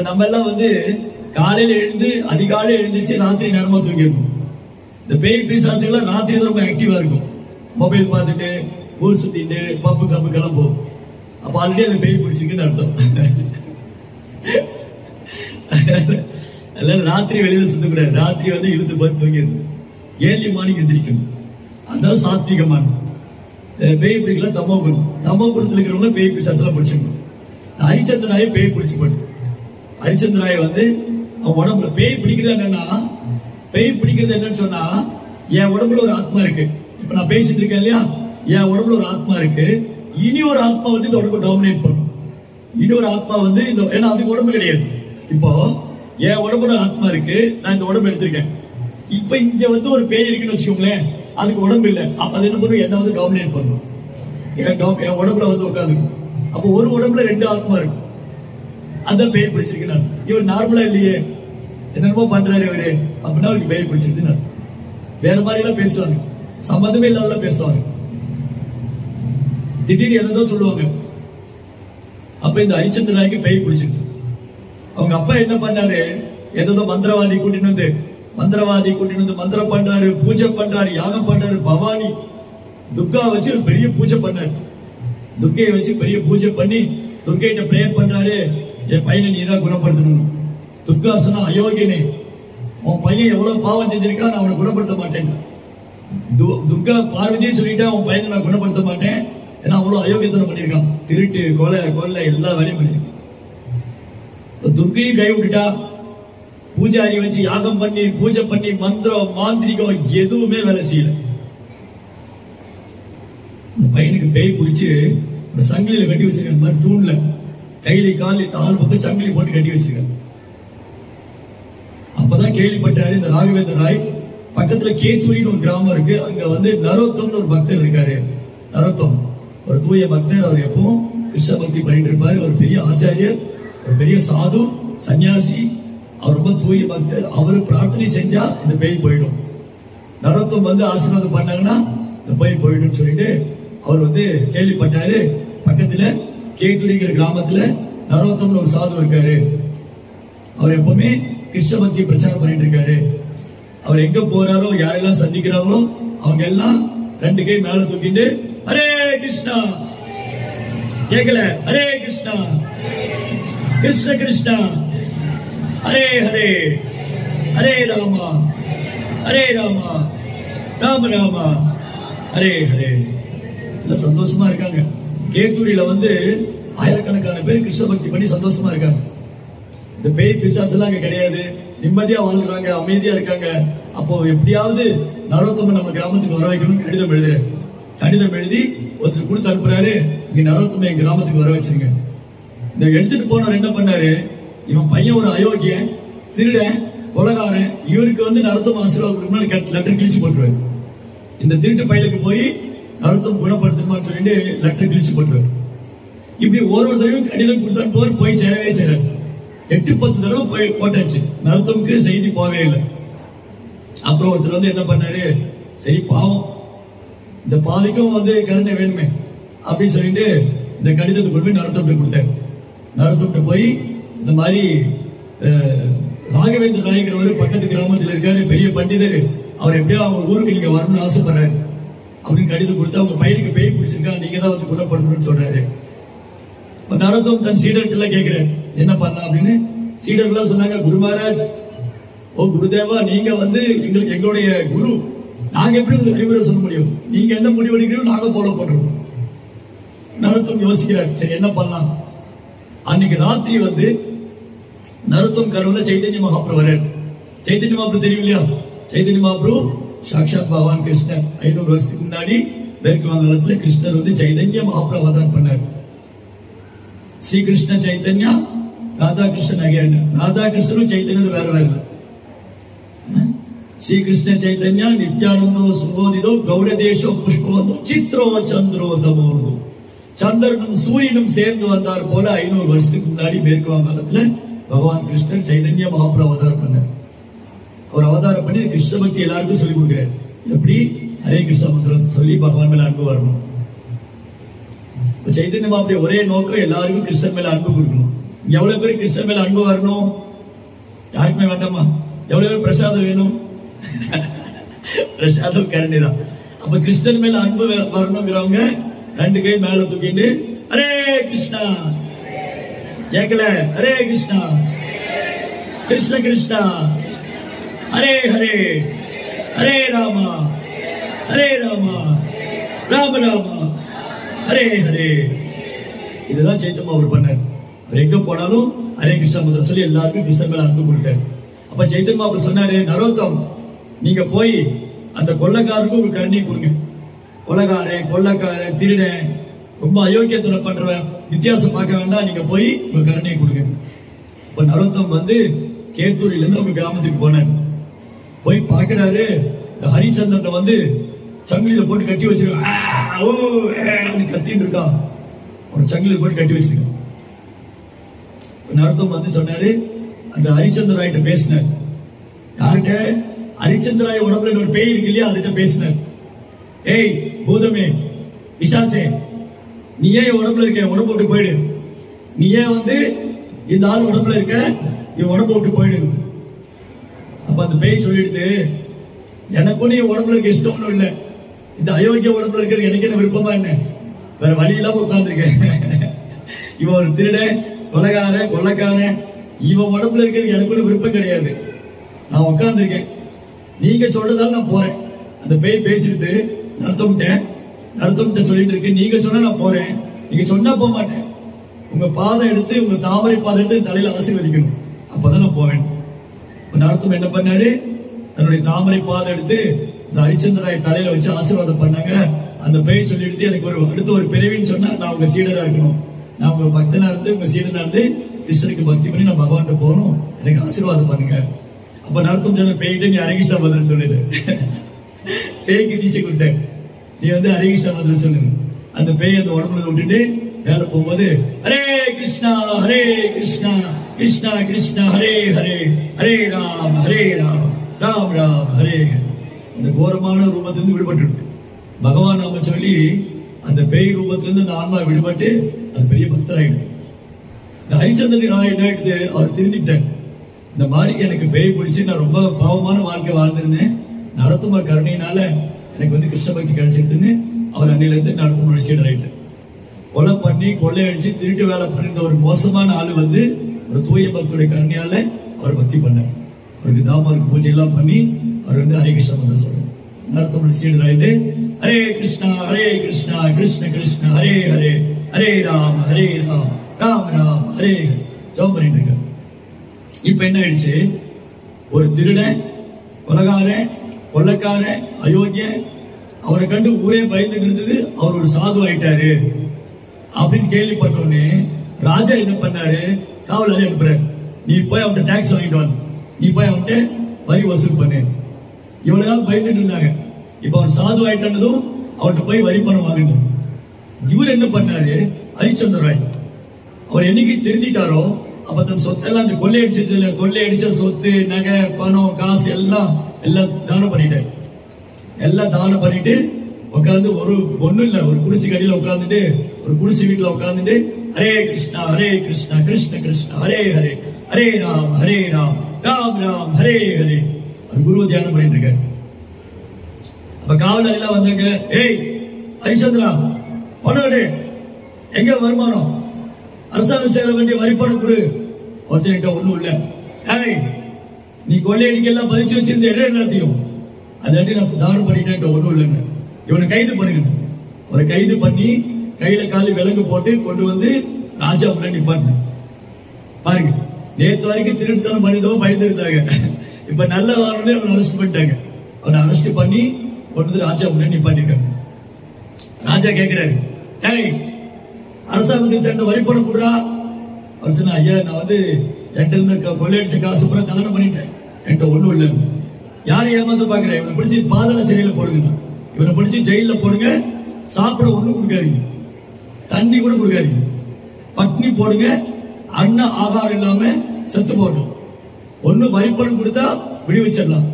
நம்ம எல்லாம் காலையில எழுந்து அதிகாலையில் எழுந்துச்சு ராத்திரி நேரமா தூங்கிருக்கும். இந்த பேய் பிசாசுகள் ராத்திரி தான் ரொம்ப ஆக்டிவா இருக்கும். மொபைல் பார்த்துட்டு ஊர் சுத்திட்டு பப்பு கப்புக்கெல்லாம் போகும். அப்ப ஆல்ரெடி அந்த பேய் பிடிச்சிருக்குன்னு அர்த்தம். ராத்திரி வெளியில சுத்தக்கூடாது. ராத்திரி இழுத்து பார்த்து தூங்கிடணும். ஏர்லி மார்னிங் எந்திரிக்கணும். அதான் சாத்விகமான. பேய் பிடிக்கல தமோகுணம். தமோகுணத்தில் இருக்கிறவங்க பேய் பிசாசுலாம் பிடிச்சிக்கணும். ஹரிச்சந்திராய பேய் பிடிச்சு போட்டு. ஹரிச்சந்திராய அவன் உடம்புல பேய் பிடிக்கிறது என்னன்னா, பேய் பிடிக்கிறது என்னன்னு சொன்னா, என் உடம்புல ஒரு ஆத்மா இருக்கு. இப்ப நான் பேசிட்டு இருக்கேன் இல்லையா, என் உடம்புல ஒரு ஆத்மா இருக்கு. இனி ஒரு ஆத்மா இந்த உடம்பு டாமினேட் பண்ணும். இனி ஒரு ஆத்மா இந்த, ஏன்னா அதுக்கு உடம்பு கிடையாது. இப்போ என் உடம்புல ஆத்மா இருக்கு, நான் இந்த உடம்பு எடுத்திருக்கேன். இப்ப இங்க ஒரு பேய் இருக்குன்னு வச்சுக்கோங்களேன், அதுக்கு உடம்பு இல்லை. அப்ப அது என்ன பண்ணும், என்ன டாமினேட் பண்ணும். என் உடம்புல உட்காந்து. அப்ப ஒரு உடம்புல 2 ஆத்மா இருக்கு. அதான் பேய் பிடிச்சிருக்கு. இவர் நார்மலா இல்லையே, என்னென்னமோ பண்றாரு இவரு, அப்படின்னா அவருக்கு பேய் பிடிச்சிருக்கு. வேற மாதிரி எல்லாம் பேசுவாங்க, சம்மந்தமே இல்லாதெல்லாம் பேசுவாங்க, திடீர்னு எதோ சொல்லுவாங்க. அப்ப இந்த ஹரிச்சந்திராய்க்கு பேய் பிடிச்சிருக்கு. அவங்க அப்பா என்ன பண்ணாரு, ஏதோ மந்திரவாதி கூட்டிட்டு மந்திரம் பண்றாரு, பூஜை பண்றாரு, யாகம் பண்றாரு. பவானி துர்கா வச்சு பெரிய பூஜை பண்ணாரு. துர்கையை வச்சு பெரிய பூஜை பண்ணி துர்கைட்ட பிரேயர் பண்றாரு, என் பையனை நீதான் குணப்படுத்தணும். துர்கா சொன்னா, அயோக்கியனே, உன் பையன் எவ்வளவு பாவம் செஞ்சிருக்கா, நான் அவனை குணப்படுத்த மாட்டேன். துர்கா பார்வதியும் சொல்லிட்டா, உன் பையனை நான் குணப்படுத்த மாட்டேன், ஏன்னா அவ்வளவு அயோக்கியத்தனம் பண்ணிருக்கான். திருட்டு, கொலை எல்லா வேலையும் பண்ணிருக்கான். துர்கையும் கை விட்டுட்டா, பூஜாரி வச்சு யாகம் பண்ணி பூஜை பண்ணி மந்திரம் மாந்திரிகம் எதுவுமே வேலை செய்யல. இந்த பையனுக்கு பேய் பிடிச்சு ஒரு சங்கிலியில கட்டி வச்சிருக்காங்க. மாதிரி தூண்ல கையில காலி 4 பக்கம் சங்கிலி போட்டு கட்டி வச்சிருக்காங்க. அப்பதான் கேள்விப்பட்டாரு இந்த ராகவேந்திர ராய். பக்கத்துல கேத்தூரின்னு ஒரு கிராமம் இருக்கு. அங்க நரோத்தம்னு ஒரு பக்தர் இருக்காரு. நரோத்தம் ஒரு தூய பக்தர். அவர் எப்பவும் கிருஷ்ண பக்தி பண்ணிட்டு இருப்பாரு. ஒரு பெரிய ஆச்சாரியர், ஒரு பெரிய சாது சன்னியாசி. அவர் ரொம்ப தூய பக்தர். அவரு பிரார்த்தனை செஞ்சா இந்த பேய் போயிடும். நரோத்தம் ஆசீர்வாதம் பண்ணாங்கன்னா இந்த பேய் போயிடும் சொல்லிட்டு அவர் கேள்விப்பட்டாரு. பக்கத்துல கேத்துடிங்கிற கிராமத்துல நரோத்தம்னு ஒரு சாது இருக்காரு. அவர் எப்பவுமே கிருஷ்ண பக்தி பிரச்சாரம் பண்ணிட்டு இருக்காரு. அவர் எங்க போறாரோ, யாரெல்லாம் சந்திக்கிறாங்களோ அவங்க எல்லாம் 2 கை மேல தூக்கிட்டு ஹரே கிருஷ்ணா, கேட்கல, ஹரே கிருஷ்ணா கிருஷ்ண கிருஷ்ணா ஹரே ஹரே, ஹரே ராமா ஹரே ராமா ராம ராமா ஹரே ஹரே. சந்தோஷமா இருக்காங்க. கேத்தூரில ஆயிரக்கணக்கான பேர் கிருஷ்ண பக்தி பண்ணி சந்தோஷமா இருக்காங்க. இந்த பேய் பிசாசு எல்லாம் அங்க கிடையாது. நிம்மதியா வாழ்றாங்க, அமைதியா இருக்காங்க. அப்போ எப்படியாவது நரோத்தம நம்ம கிராமத்துக்கு வர வைக்கணும்னு கடிதம் எழுதுறேன். கடிதம் எழுதி ஒருத்தர் கொடுத்து அனுப்புறாரு, இங்க நரோத்தம என் கிராமத்துக்கு வர வச்சிருங்க. இந்த எடுத்துட்டு போனவர் என்ன பண்ணாரு, இவன் பையன் ஒரு அயோக்கியன், திருடன், கொலகாரன், இவருக்கு நரோத்தம ஆசீர்வாதம் லெட்டர் கிழிச்சு போட்டுருவாரு. இந்த திருட்டு பையனுக்கு போய் நரோத்தம் குணப்படுத்தணுமான்னு சொல்லிட்டு லெட்டர் கிழிச்சு போட்டுருவாரு. இப்படி ஒரு தடவையும் கடிதம் கொடுத்தான்னு போய் சேரவே செய்யறாரு. 8-10 தடவை போய் போட்டாச்சு, நரோத்தமுக்கு செய்தி போகவே இல்லை. அப்புறம் ஒருத்தர் என்ன பண்ணாரு, சரி பாவம் இந்த பாவிக்கும் கருணை வேணுமே அப்படின்னு சொல்லிட்டு இந்த கடிதத்தை கொண்டு போய் நரோத்தம்கிட்ட கொடுத்தாரு. நரோத்தம்கிட்ட போய் இந்த மாதிரி ராகவேந்திர நாயகர் பக்கத்து கிராமத்தில் இருக்காரு, பெரிய பண்டிதர், அவர் எப்படியோ அவங்க ஊருக்கு நீங்க வரணும்னு ஆசைப்படுறாரு அப்படின்னு கடிதம் கொடுத்து அவங்க பையனுக்கு பேய் பிடிச்சிருக்கா, நீங்க தான் குணப்படுத்தணும்னு சொல்றாரு. நரோத்தம் தன் சீடர்கிட்ட கேட்கிறார் என்ன பண்ணலாம் அப்படின்னு. சீடர்களா சொன்னாங்க, குரு மகாராஜ், ஓ குருதேவா, நீங்க எங்களுடைய குரு, நாங்க எப்படி உங்களுக்கு அறிவுரை சொல்ல முடியும், நீங்க என்ன முடிவெடுக்கிறீங்க நாங்க ஃபாலோ பண்றோம். நரோத்தம் யோசிக்கிறார், சரி என்ன பண்ணலாம். அன்னைக்கு ராத்திரி நரோத்தம் கனவுல சைதன்ய மகாபிரபு வர்றாரு. சைதன்ய மகாபிரபு தெரியும் இல்லையா? சைதன்ய மகாபிரபு சாட்சாத் பகவான் கிருஷ்ணர். 500 வருஷத்துக்கு முன்னாடி மேற்கு வங்காளத்துல கிருஷ்ணர் சைதன்ய மகாபிரபு அவதாரம் பண்ணார். ஸ்ரீ கிருஷ்ண சைத்தன்யா, ராதா கிருஷ்ணன் ஆகிய ராதா கிருஷ்ணனும் சைத்தன்யம் வேற வேற. ஸ்ரீ கிருஷ்ண சைத்தன்யா நித்யானந்தோ சுபோதிதோ கௌடதேசோ புஷ்பவந்தோ சித்ரோ சந்திரோ தமோதோ. சந்திரனும் சூரியனும் சேர்ந்து வந்தார் போல 500 வருஷத்துக்கு முன்னாடி மேற்கு வங்காளத்துல பகவான் கிருஷ்ணன் சைதன்ய மகாபிரபு அவதாரம் பண்ணார். அவர் அவதாரம் பண்ணி கிருஷ்ண பக்தி எல்லாருக்கும் சொல்லிக் கொடுக்கிறார். எப்படி ஹரே கிருஷ்ண மந்திரம் சொல்லி பகவான் மேல அன்பு வரணும். சைதன்ய மகாபிரபு ஒரே நோக்கம், எல்லாருக்கும் கிருஷ்ணன் மேல அன்பு கொடுக்கணும். எவ்வளவு பேர் கிருஷ்ணன் மேல அன்பு வரணும்? யாருக்குமே வேண்டாமா? எவ்வளவு பேர் பிரசாதம் வேணும்? பிரசாதம் கரண்டிதான். அப்ப கிருஷ்ணன் மேல அன்பு வரணுங்கிறவங்க 2 கை மேல தூக்கிட்டு ஹரே கிருஷ்ணா, கேட்கல, ஹரே கிருஷ்ணா கிருஷ்ண கிருஷ்ணா ஹரே ஹரே ஹரே ராமா ஹரே ராமா ராம ராமா ஹரே ஹரே. இதுதான் சைத்தன்யா அவர் பண்ணார். அவர் எங்க போனாலும் ஹரே கிருஷ்ணா மந்திரம் சொல்லி எல்லாருக்கும் கிருஷ்ணன் மேல அன்பு கொடுத்தார். அப்ப சைத்தன்யா அவர் சொன்னாரு, நரோத்தம் நீங்க போய் அந்த கொள்ளைக்காரருக்கு ஒரு கருணை கொடுங்க. கொள்ளைக்காரன் திருடன், ரொம்ப அயோக்கியத்துல பண்றவன், வித்தியாசம் பார்க்க வேண்டாம், நீங்க போய் உங்க கருணையை கொடுங்க. இப்ப நரோத்தம் கேத்தூரில இருந்து அவங்க கிராமத்துக்கு போனார். போய் பாக்குறாரு, ஹரிச்சந்திரன் சங்கிலியில போட்டு கட்டி வச்சிருக்கான், கத்தின்னு இருக்கான், சங்கிலியில போட்டு கட்டி வச்சிருக்கான். நரோத்தம் சொன்னாரு, அந்த ஹரிச்சந்திராயிட்ட பேசினார். யார்கிட்ட? ஹரிச்சந்திராய உடம்புல ஒரு பேய் இருக்கு இல்லையா, அதுகிட்ட பேசினார். ஏய் பூதமே, பிசாசே, நீ ஏன் உடம்புல இருக்க, உடம்பு விட்டு போயிடு. நீ ஏன் இந்த ஆள் உடம்புல இருக்க, இவன் உடம்பு விட்டு போயிடு. அப்ப அந்த பேய் சொல்லிடுது, எனக்கும் நீ உடம்புல இருக்க இஷ்டம் ஒண்ணும் இல்ல, இந்த அயோக்கிய உடம்புல இருக்கிறது எனக்கு என்ன விருப்பமா, என்ன வேற வழி இல்லாம உட்கார்ந்துருக்க. இவன் ஒரு திருடன், கொலைக்காரன், இவன் உடம்புல இருக்கிறது எனக்கு ஒரு விருப்பம் கிடையாது, நான் உட்கார்ந்துருக்கேன், நீங்க சொல்றதால நான் போறேன். அந்த பேய் பேசிட்டு நரோத்தம்கிட்ட சொல்லிட்டு இருக்கு, நீங்க சொன்னா நான் போறேன், நீங்க சொன்னா போக மாட்டேன், உங்க பாதம் எடுத்து, உங்க தாமரை பாதம் எடுத்து தலையில ஆசீர்வதிக்கணும், அப்பதான் நான் போவேன். நரோத்தம் என்ன பண்ணாரு, தன்னுடைய தாமரை பாதம் எடுத்து இந்த ஹரிச்சந்திராய தலையில வச்சு ஆசீர்வாதம் பண்ணாங்க. அந்த பேய் சொல்லிட்டு, எனக்கு அடுத்த ஒரு பிறவின்னு சொன்னா நான் உங்க சீடரா இருக்கணும், நான் உங்க பக்தனா இருந்து உங்க சீடனா இருந்து கிருஷ்ணனுக்கு பக்தி பண்ணி நான் பகவான்கிட்ட போகணும், எனக்கு ஆசீர்வாதம் பண்ணுங்க. அப்ப நரோத்தம் சொன்ன பேய்கிட்ட, நீ ஹரே கிருஷ்ணா மந்திரம் சொல்லிடு. பேய்க்கு தீட்சை கொடுத்தேன், நீ ஹரே கிருஷ்ணா மந்திரம் சொல்லுங்க. அந்த பேய் அந்த உடம்புல விட்டுட்டு மேல போகும்போது ஹரே கிருஷ்ணா கிருஷ்ணா கிருஷ்ணா ஹரே ஹரே ஹரே ராம் ராம் ராம் ஹரே. அந்த கோரமான ரூபத்திலிருந்து விடுபட்டு பகவான் நாம சொல்லி அந்த பேய் ரூபத்திலிருந்து அந்த ஆன்மா விடுபட்டு அது பெரிய பக்தராயிடுது. இந்த ஹரிச்சந்திரன் என்ன ஆயிடுது, அவர் திருந்திட்டார். இந்த மாதிரி எனக்கு பேய் பிடிச்சு நான் ரொம்ப பாவமான வாழ்க்கை வாழ்ந்திருந்தேன், நரோத்தம கருணையினால எனக்கு கிருஷ்ண பக்தி கிடைச்சிருக்குன்னு அவர் அன்னையில இருந்து நரோத்தமோட சீடர் ஆயிட்டார். கொலை பண்ணி கொள்ளையடிச்சு திருட்டு வேலை பண்ணிருந்த ஒரு மோசமான ஆளு ஒரு தூய பக்தருடைய கருணையால அவர் பக்தி பண்ணார். அவருக்கு தாமருக்கு பூஜை எல்லாம் பண்ணி அவர் ஹரே கிருஷ்ணா மந்திரம் சொல்றார். நரோத்தமோட சீடர் ஆயிட்டு ஹரே கிருஷ்ணா கிருஷ்ண கிருஷ்ண ஹரே ஹரே ஹரே ராம் ராம் ராம் ஹரே ஜெபம் பண்ணிட்டு இருக்காரு. இப்ப என்ன ஆயிடுச்சு, ஒரு திருடன், கொலகாரன், கொள்ளக்காரன், அயோக்கியன், அவரை கண்டு ஊரே பயந்து இருந்தது. அவர் ஒரு சாது ஆயிட்டாரு அப்படின்னு கேள்விப்பட்டோன்னே ராஜா என்ன பண்ணாரு, காவலாளி அனுப்புறாரு. நீ போய் அவன்கிட்ட டாக்ஸ் வாங்கிட்டு வந்து, நீ போய் அவன்கிட்ட வரி வசூல் பண்ணு. இவ்வளவு நாள் பயந்துட்டு இருந்தாங்க. இப்ப அவன் சாது ஆயிட்டானதும் அவர்கிட்ட போய் வரி பணம் வாங்கணும். இவர் என்ன பண்ணாரு, ஹரிச்சந்திர ராய் அவர் என்னைக்கு தெரிஞ்சிட்டாரோ அப்ப தன் சொத்தெல்லாம் அந்த கொள்ளையடிச்ச சொத்து, நகை, பணம், காசு எல்லாம் தானம் பண்ணிட்டாரு. எல்லாம் தானம் பண்ணிட்டு உட்காந்து ஒண்ணும் இல்ல, ஒரு குடிசை கடையில உட்காந்துட்டு, ஒரு குடிசை வீட்டுல உட்காந்துட்டு ஹரே கிருஷ்ணா கிருஷ்ண கிருஷ்ணா ஹரே ஹரே, ஹரே ராம் ராம் ராம் ஹரே ஹரே ஒரு குரு தியானம் பண்ணிட்டு இருக்க. அப்ப காவலர் எல்லாம் வந்தாங்க. ஏய் ஹரிச்சந்திரா, பணம் எங்க வருமானம், அரசாங்கம் சேர வேண்டிய வரிப்பணம் கொடு. ஒருத்தன்கிட்ட ஒண்ணும் இல்ல. ஏய் நீ கொள்ளையடிக்கெல்லாம் பதிச்சு வச்சிருந்த இடம் எல்லாத்தையும் அதாட்டி நான் தானம் பண்ணிட்டேன், ஒண்ணும் இல்லைங்க. இவனை கைது பண்ணுங்க. ஒரு கைது பண்ணி கையில காலி விலங்கு போட்டு கொண்டு வந்து ராஜா முன்னாடி நிப்பாங்க. பாருங்க, நேற்று வரைக்கும் திருட்டுத்தனம் பண்ணிதோ பயந்து இருந்தாங்க. இப்ப நல்ல வாரனே அவனை அரெஸ்ட் பண்ணிட்டாங்க. அவனை அரெஸ்ட் பண்ணி கொண்டு வந்து ராஜா முன்னாடி நிப்பாட்டிருக்காங்க. ராஜா கேட்கிறாரு, ஏய் அரசாங்கத்துக்கு சேர்ந்த வரிப்பணம் கொடுறா. அவர் சொன்னா, ஐயா நான் வந்து என்கிட்ட இருந்த கொள்ளையடிச்ச காசு பூரா தானம் பண்ணிட்டேன், என்கிட்ட ஒண்ணும் இல்லை. யாரை ஏமாத்த பாக்குறேன், இவனை பிடிச்சி பாதாள சிறையில போடுங்க, இவனை பிடிச்சி ஜெயில போடுங்க, சாப்பிட ஒண்ணும் கொடுக்காதீங்க, தண்ணி கூட கொடுக்காதீங்க, பட்னி போடுங்க, அன்ன ஆகாரம் இல்லாம செத்து போட்டோம். ஒண்ணு வரிப்பணம் கொடுத்தா விடுவிச்சிடலாம்,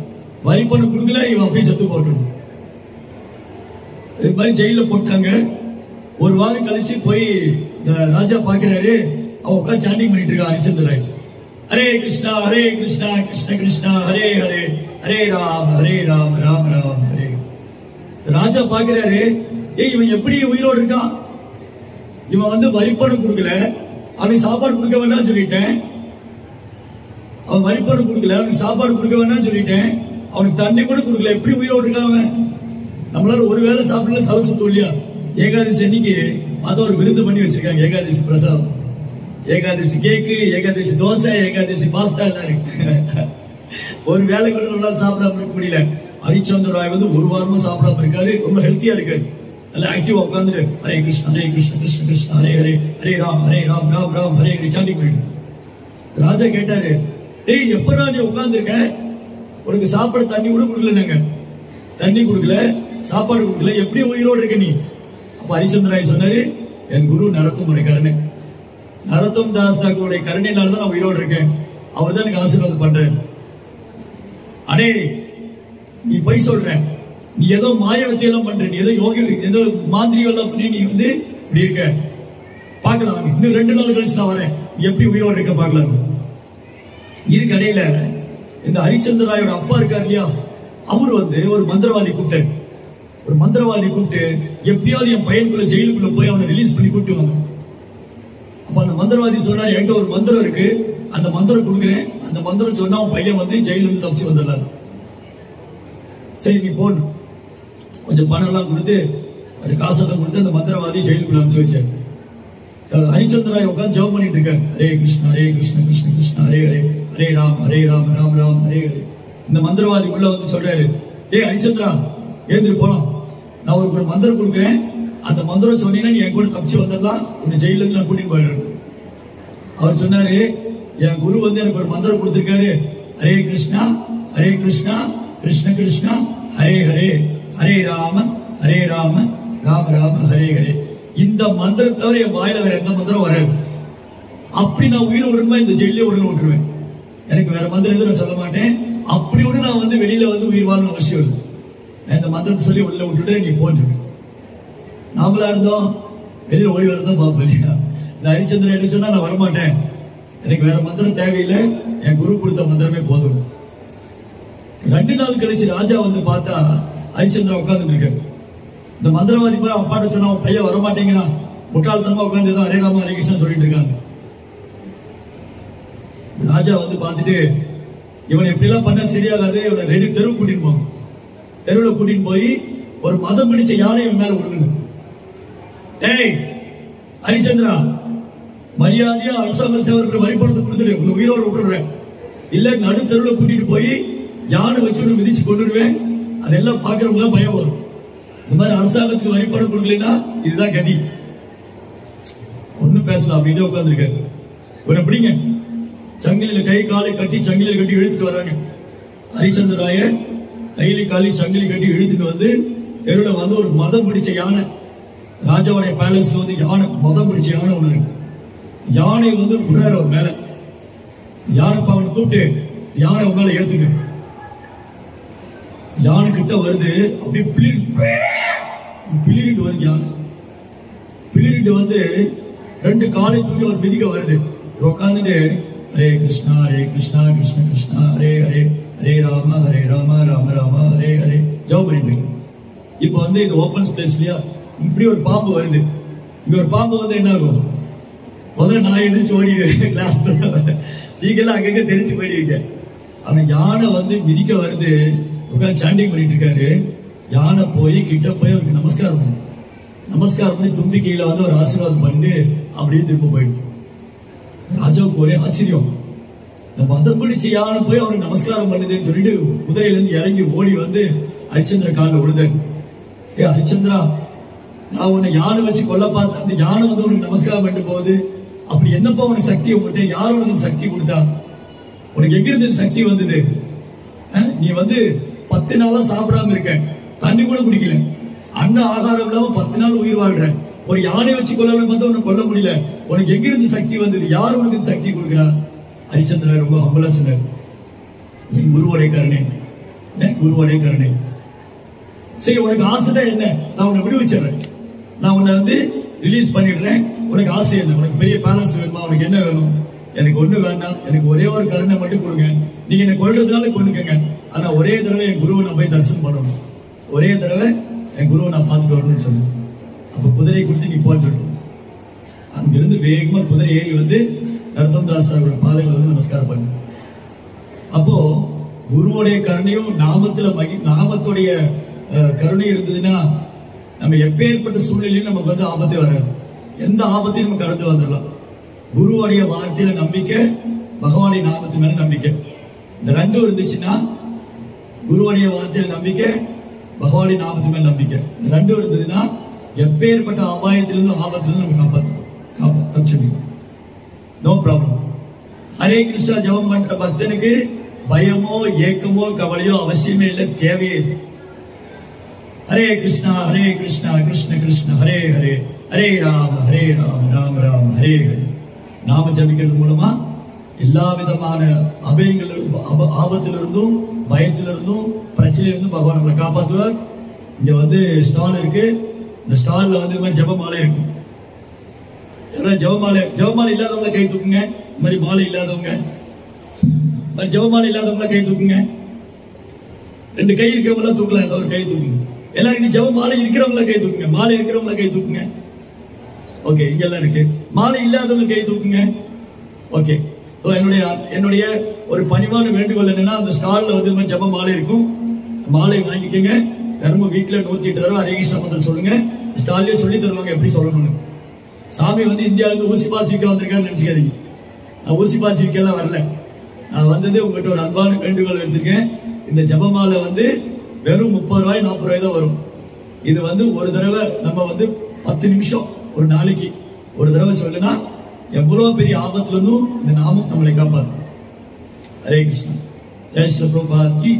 வரிப்பணம் கொடுக்கல இவன் அப்படியே செத்து போட்டோம். இது மாதிரி ஜெயில போட்டாங்க. ஒரு வாரம் கழிச்சு போய் ராஜா பாக்குறாரு, அவன் உட்காந்து சாண்டிங் பண்ணிட்டு இருக்கா ஹரிச்சந்திர ராய். ஹரே கிருஷ்ணா கிருஷ்ண கிருஷ்ணா ஹரே ஹரே, ஹரே ராம் ராம் ராம் ஹரே. ராஜா பாக்குறாரு, ஏய் இவன் எப்படி உயிரோடு இருக்கான், இவன் வந்து வரிப்பணம் கொடுக்கல, அவனுக்கு சாப்பாடு கொடுக்க வேண்டாம்னு சொல்லிட்டேன், அவன் வரிப்பணம் கொடுக்கல, அவனுக்கு சாப்பாடு கொடுக்க வேண்டாம்னு சொல்லிட்டேன், அவனுக்கு தண்ணி கூட கொடுக்கல, எப்படி உயிரோடு இருக்கான் அவன். நம்மளால ஒரு வேளை சாப்பிடல தலை சுத்தம் இல்லையா. ஏகாதசி அன்னைக்கு அதை ஒரு விருந்து பண்ணி வச்சிருக்காங்க, ஏகாதசி பிரசாதம், ஏகாதசி கேக்கு, ஏகாதசி தோசை, ஏகாதசி பாஸ்தா எல்லாம் இருக்கு. ஒரு வேலை கூட நம்மளால சாப்பிடாம இருக்க முடியல. ஹரிச்சந்திர ராய் வந்து ஒரு வாரமும் சாப்பிடாம இருக்காரு, ரொம்ப ஹெல்த்தியா இருக்காரு, நல்லா ஆக்டிவா உட்காந்துட்டு ஹரே கிருஷ்ண கிருஷ்ண கிருஷ்ண ஹரே ஹரே, ஹரே ராம் ராம் ராம் ஹரே ஹரே சாண்டிங் பண்ணிட்டு. ராஜா கேட்டாரு, டேய் எப்படா நீ உட்கார்ந்துருக்க, உனக்கு சாப்பிட தண்ணி கூட கொடுக்கல, தண்ணி கொடுக்கல, சாப்பாடு கொடுக்கல, எப்படி உயிரோடு இருக்க நீ. அப்ப ஹரிச்சந்திர ராய் சொன்னாரு, என் குரு நரத்தும் கருணை, நரத்தும் தாஸாக்குடைய கருணையினால்தான் நான் உயிரோடு இருக்கேன், அவர் தான் எனக்கு ஆசீர்வாதம் பண்றேன். அடே நீ பொய் சொல்ற, நீ ஏதோ மாயவத்தியெல்லாம் பண்ற, நீ ஏதோ யோகி, ஏதோ மாந்திரிகம் எல்லாம் பண்ணி நீ வந்து இப்படி இருக்க, பாக்கலாம், இன்னும் 2 நாள் கழிச்சு நான் வரேன், நீ எப்படி உயிரோடு இருக்க பாக்கலாம். இதுக்கு இடையில இந்த ஹரிச்சந்திர ராயோட அப்பா இருக்காரு இல்லையா, அவர் வந்து ஒரு மந்திரவாதி கூப்பிட்டு எப்படியாவது என் பையனுக்குள்ள ஜெயிலுக்குள்ள போய் அவனை ரிலீஸ் பண்ணி கூப்பிட்டு வாங்க. அப்ப அந்த மந்திரவாதி சொன்னார், என்கிட்ட ஒரு மந்திரம் இருக்கு, அந்த மந்திரம் கொடுக்குறேன், அந்த மந்திரம் சொன்னா அவன் பையன் வந்து ஜெயில இருந்து தப்பிச்சு வந்துடலாம். சரி நீ போன கொஞ்சம் பணம் எல்லாம் கொடுத்து, அது காசெல்லாம் கொடுத்து அந்த மந்திரவாதி ஜெயிலுக்குள்ள அனுப்பிச்சு வச்சார். ஹரிச்சந்திர ராய் உட்காந்து ஜெபம் பண்ணிட்டு இருக்காரு, ஹரே கிருஷ்ண கிருஷ்ண கிருஷ்ண ஹரே ஹரே, ஹரே ராம் ராம் ஹரே ஹரே. இந்த மந்திரவாதி உள்ள வந்து சொல்றாரு, ஏய் ஹரிச்சந்திரா ஏந்திரி போலாம், நான் ஒரு மந்திரம் கொடுக்குறேன், அந்த மந்திரம் சொன்னீங்கன்னா நீ என் கூட தப்பிச்சு வந்துடலாம், உன்னை ஜெயில இருந்து நான் கூட்டிட்டு போயிடுறேன். அவர் சொன்னாரு, என் குரு வந்து எனக்கு ஒரு மந்திரம் கொடுத்திருக்காரு, ஹரே கிருஷ்ணா கிருஷ்ண கிருஷ்ணா ஹரே ஹரே, ஹரே ராம ராம ராம ஹரே ஹரே. இந்த மந்திரம் தவிர என் வாயில வேற எந்த மந்திரம் வராது. அப்படி நான் உயிரை விடணுமா இந்த ஜெயிலே உடனே விட்டுருவேன், எனக்கு வேற மந்திரம் எதுவும் நான் சொல்ல மாட்டேன். அப்படி விட நான் வந்து வெளியில வந்து உயிர் வாழணும் அவசியம் இல்லை, நான் இந்த மந்திரத்தை சொல்லி உள்ள விட்டுட்டு நீ போன்று. நாமளா இருந்தோம் வெளியில ஓடி வரதான் பார்ப்போம். இந்த ஹரிச்சந்திரன் என்ன சொன்னா, நான் வரமாட்டேன், எனக்கு வேற மந்திரம் தேவையில்லை, என் குரு கொடுத்த மந்திரமே போதும். 2 நாள் கழிச்சு ராஜா வந்து பார்த்தா ஹரிச்சந்திரன் உட்கார்ந்து இருக்காரு. இந்த மந்திரவாதி போய் அப்பாட்ட சொன்னா, அவன் பையன் வரமாட்டேங்கிறான், முட்டாள்தனமா உட்கார்ந்து ஏதோ ஹரே ராம ஹரே கிருஷ்ணன் சொல்லிட்டு இருக்காங்க. ராஜா வந்து பார்த்துட்டு, இவன் எப்படி எல்லாம் பண்ண சரியாகாது, இவனை 2 தெருவு கூட்டிட்டு போங்க, தெருவில் கூட்டிட்டு போய் ஒரு மதம் பிடிச்ச யானை இவன் மேல விடுங்க. டேய் ஹரிச்சந்திரா, மரியாதையா அரசாங்க சேவருக்கு வரிப்பணத்தை கொடுத்துட்டு உங்க உயிரோடு விட்டுடுறேன், இல்ல நடுத்தருவுல கூட்டிட்டு போய் யானை வச்சு மிதிச்சு கொண்டுருவேன். அதெல்லாம் பாக்குறவங்க பயம் வரும். இந்த மாதிரி அரசாங்கத்துக்கு வரிப்பணம் கொடுக்கலன்னா இதுதான் கதி. ஒண்ணும் பேசலாம், அப்படியே உட்கார்ந்துருக்க. ஒரு எப்படிங்க சங்கிலியில கை காலை கட்டி சங்கிலியில கட்டி இழுத்துட்டு வராங்க. ஹரிச்சந்திர ராய கையில காலி சங்கிலி கட்டி இழுத்துட்டு வந்து தெருவில் வந்து ஒரு மதம் பிடிச்ச யானை, ராஜாவுடைய பேலஸ்ல வந்து யானை மதம் பிடிச்ச யானை ஒண்ணு இருக்கு. யானை வந்து புறாரு அவர் மேல. யானை அவனை கூப்பிட்டு யானை உங்க மேல ஏத்துங்க. யானை கிட்ட வருது, அப்படியே பிளிரிட்டு வருது யானை. பிளிரிட்டு வந்து 2 காலை தூக்கி அவர் மிதிக்க வருது. உட்காந்துட்டு ஹரே கிருஷ்ணா கிருஷ்ண கிருஷ்ணா ஹரே ஹரே ஹரே ராம ராம ராம ஹரே ஹரே ஜெபம் பண்ணிட்டு இருக்கு. இப்ப வந்து இது ஓபன் ஸ்பேஸ் இல்லையா, இப்படி ஒரு பாம்பு வருது. இங்க ஒரு பாம்பு வந்து என்ன ஆகும், முதல்ல நான் எதிர்த்து ஓடிடுவேன் கிளாஸ். நீங்க எல்லாம் அங்கங்க தெரிஞ்சு போயிடுவீங்க. ஆனா யானை வந்து மிதிக்க வருது, உட்காந்து சாண்டிங் பண்ணிட்டு இருக்காரு. யானை போய் கிட்ட போய் அவருக்கு நமஸ்காரம் பண்ணு. நமஸ்காரம் பண்ணி தும்பி கீழே வந்து ஒரு ஆசீர்வாதம் பண்ணிட்டு அப்படியே திரும்ப போயிட்டு. ராஜாவுக்கு ஒரே ஆச்சரியம். நம்ம மதம் பிடிச்ச யானை போய் அவருக்கு நமஸ்காரம் பண்ணுதுன்னு சொல்லிட்டு குதிரையில இருந்து இறங்கி ஓடி வந்து ஹரிச்சந்திர காலில் விழுந்தாரு. ஏ ஹரிச்சந்திரா, நான் உன்னை யானை வச்சு கொல்ல பார்த்தேன், அந்த யானை வந்து உனக்கு நமஸ்காரம் பண்ணி போகுது. அப்படி என்னப்பா உனக்கு சக்தியை போட்டு, யார் உனக்கு சக்தி கொடுத்தா? உனக்கு எங்கிருந்து சக்தி வந்தது? நீ வந்து 10 நாளா சாப்பிடாம இருக்க, தண்ணி கூட குடிக்கல, அன்ன ஆகாரம் இல்லாம 10 நாள் உயிர் வாழ்ற. ஒரு யானை வச்சு கொல்லணும் பார்த்தா உனக்கு கொல்ல முடியல. உனக்கு எங்கிருந்து சக்தி வந்தது? யார் உனக்கு சக்தி கொடுக்கிறா? ஹரிச்சந்திர ரொம்ப ஹம்பலா சொன்னார், என் குருவுடைய கருணை, குருவுடைய கருணை. சரி, உனக்கு ஆசைதான் என்ன? நான் உன்னை விடுவிச்சிடுறேன், நான் உன்னை வந்து ரிலீஸ் பண்ணிடுறேன். உனக்கு ஆசை என்ன? உனக்கு பெரிய பேலன்ஸ் வேணுமா? உனக்கு என்ன வேணும்? எனக்கு ஒண்ணு வேண்டாம், எனக்கு ஒரே ஒரு கருணை மட்டும் கொடுங்க. நீங்க என்ன கொல்றதுனால கொண்டுக்கங்க, ஆனா ஒரே தடவை என் குருவை நான் போய் தரிசனம் பண்ணணும், ஒரே தடவை என் குருவை நான் பார்த்துட்டு வரணும்னு சொன்னேன். அப்ப குதிரை கொடுத்து நீ போன்னு சொல்லிட்டு அங்கிருந்து வேகமா குதிரை ஏறி வந்து நரத்தம் தாஸ் அவரோட பாதைகள் வந்து நமஸ்காரம் பண்ணு. அப்போ குருவுடைய கருணையும் நாமத்துடைய கருணை இருந்ததுன்னா நம்ம எப்பேற்பட்ட சூழ்நிலையும் நமக்கு வந்து ஆபத்து வராது. எந்த ஆபத்தையும் நம்ம கடந்து வந்துடலாம். குருவுடைய வார்த்தையில நம்பிக்கை, பகவானுடைய நாமத்து மேல நம்பிக்கை, இந்த ரெண்டும் இருந்துச்சுன்னா, குருவுடைய வார்த்தையில நம்பிக்கை, பகவானுடைய நாமத்து மேல நம்பிக்கை, இந்த ரெண்டும் இருந்ததுன்னா எப்பேற்பட்ட அபாயத்திலிருந்து ஆபத்திலிருந்து நம்ம தப்பிச்சுக்கலாம். No problem. ஹரே கிருஷ்ணா ஜெபம் பண்ற பக்தனுக்கு பயமோ ஏக்கமோ கவலையோ அவசியமே இல்லை, தேவையே இல்லை. ஹரே கிருஷ்ணா கிருஷ்ண கிருஷ்ண ஹரே ஹரே ஹரே ராம ராம ராம ஹரே ஹரே. நாம ஜபிக்கிறது மூலமா எல்லா விதமான ஆபத்திலிருந்தும் பயத்திலிருந்தும் பிரச்சனையிலிருந்தும் பகவான் நம்மளை காப்பாற்றுவார். இங்க வந்து ஸ்டால் இருக்கு, இந்த ஸ்டால்ல வந்து இந்த மாதிரி ஜபமாலை இருக்கு. ஜபமாலை இல்லாதவங்க கை தூக்குங்க. இந்த மாதிரி மாலை இல்லாதவங்க, ஜபமாலை இல்லாதவங்க கை தூக்குங்க. 2 கை இருக்கிறவங்க தூக்கலாம், ஏதாவது ஒரு கை தூக்குங்க. எல்லாரும் ஜபமாலை இருக்கிறவங்கள கை தூக்குங்க, மாலை இருக்கிறவங்கள கை தூக்குங்க. ஓகே, இங்க எல்லாம் இருக்கு. மாலை இல்லாதவங்க கை தூக்குங்க. ஓகே, என்னுடைய ஒரு பணிவான வேண்டுகோள் என்னன்னா, அந்த ஸ்டால்ல வந்து ஜப மாலை இருக்கும், மாலை வாங்கிக்கோங்க. தினமும் வீட்டுல 108 தடவை ஹரே கிருஷ்ணா மந்திரம் சொல்லுங்க. ஸ்டால்லே சொல்லி தருவாங்க எப்படி சொல்லணும்னு. சாமி வந்து இந்தியாவுக்கு ஊசி பாசிக்க வந்திருக்காருன்னு நினைச்சுக்காதீங்க. நான் ஊசி பாசிக்கெல்லாம் வரல. நான் வந்தது உங்ககிட்ட ஒரு அன்பான வேண்டுகோள் எடுத்துருக்கேன். இந்த ஜபமாலை வந்து வெறும் 30 ரூபாய் 40 ரூபாய் தான் வரும். இது வந்து ஒரு தடவை நம்ம வந்து 10 நிமிஷம் ஒரு நாளைக்கு ஒரு தடவை சொல்லுனா எவ்வளவு பெரிய ஆபத்துல இருந்தும் இந்த நாமம் நம்மளை காப்பாற்றும். ஹரே கிருஷ்ணா. ஜெய் ஸ்ரீ பிரபுபாத் கி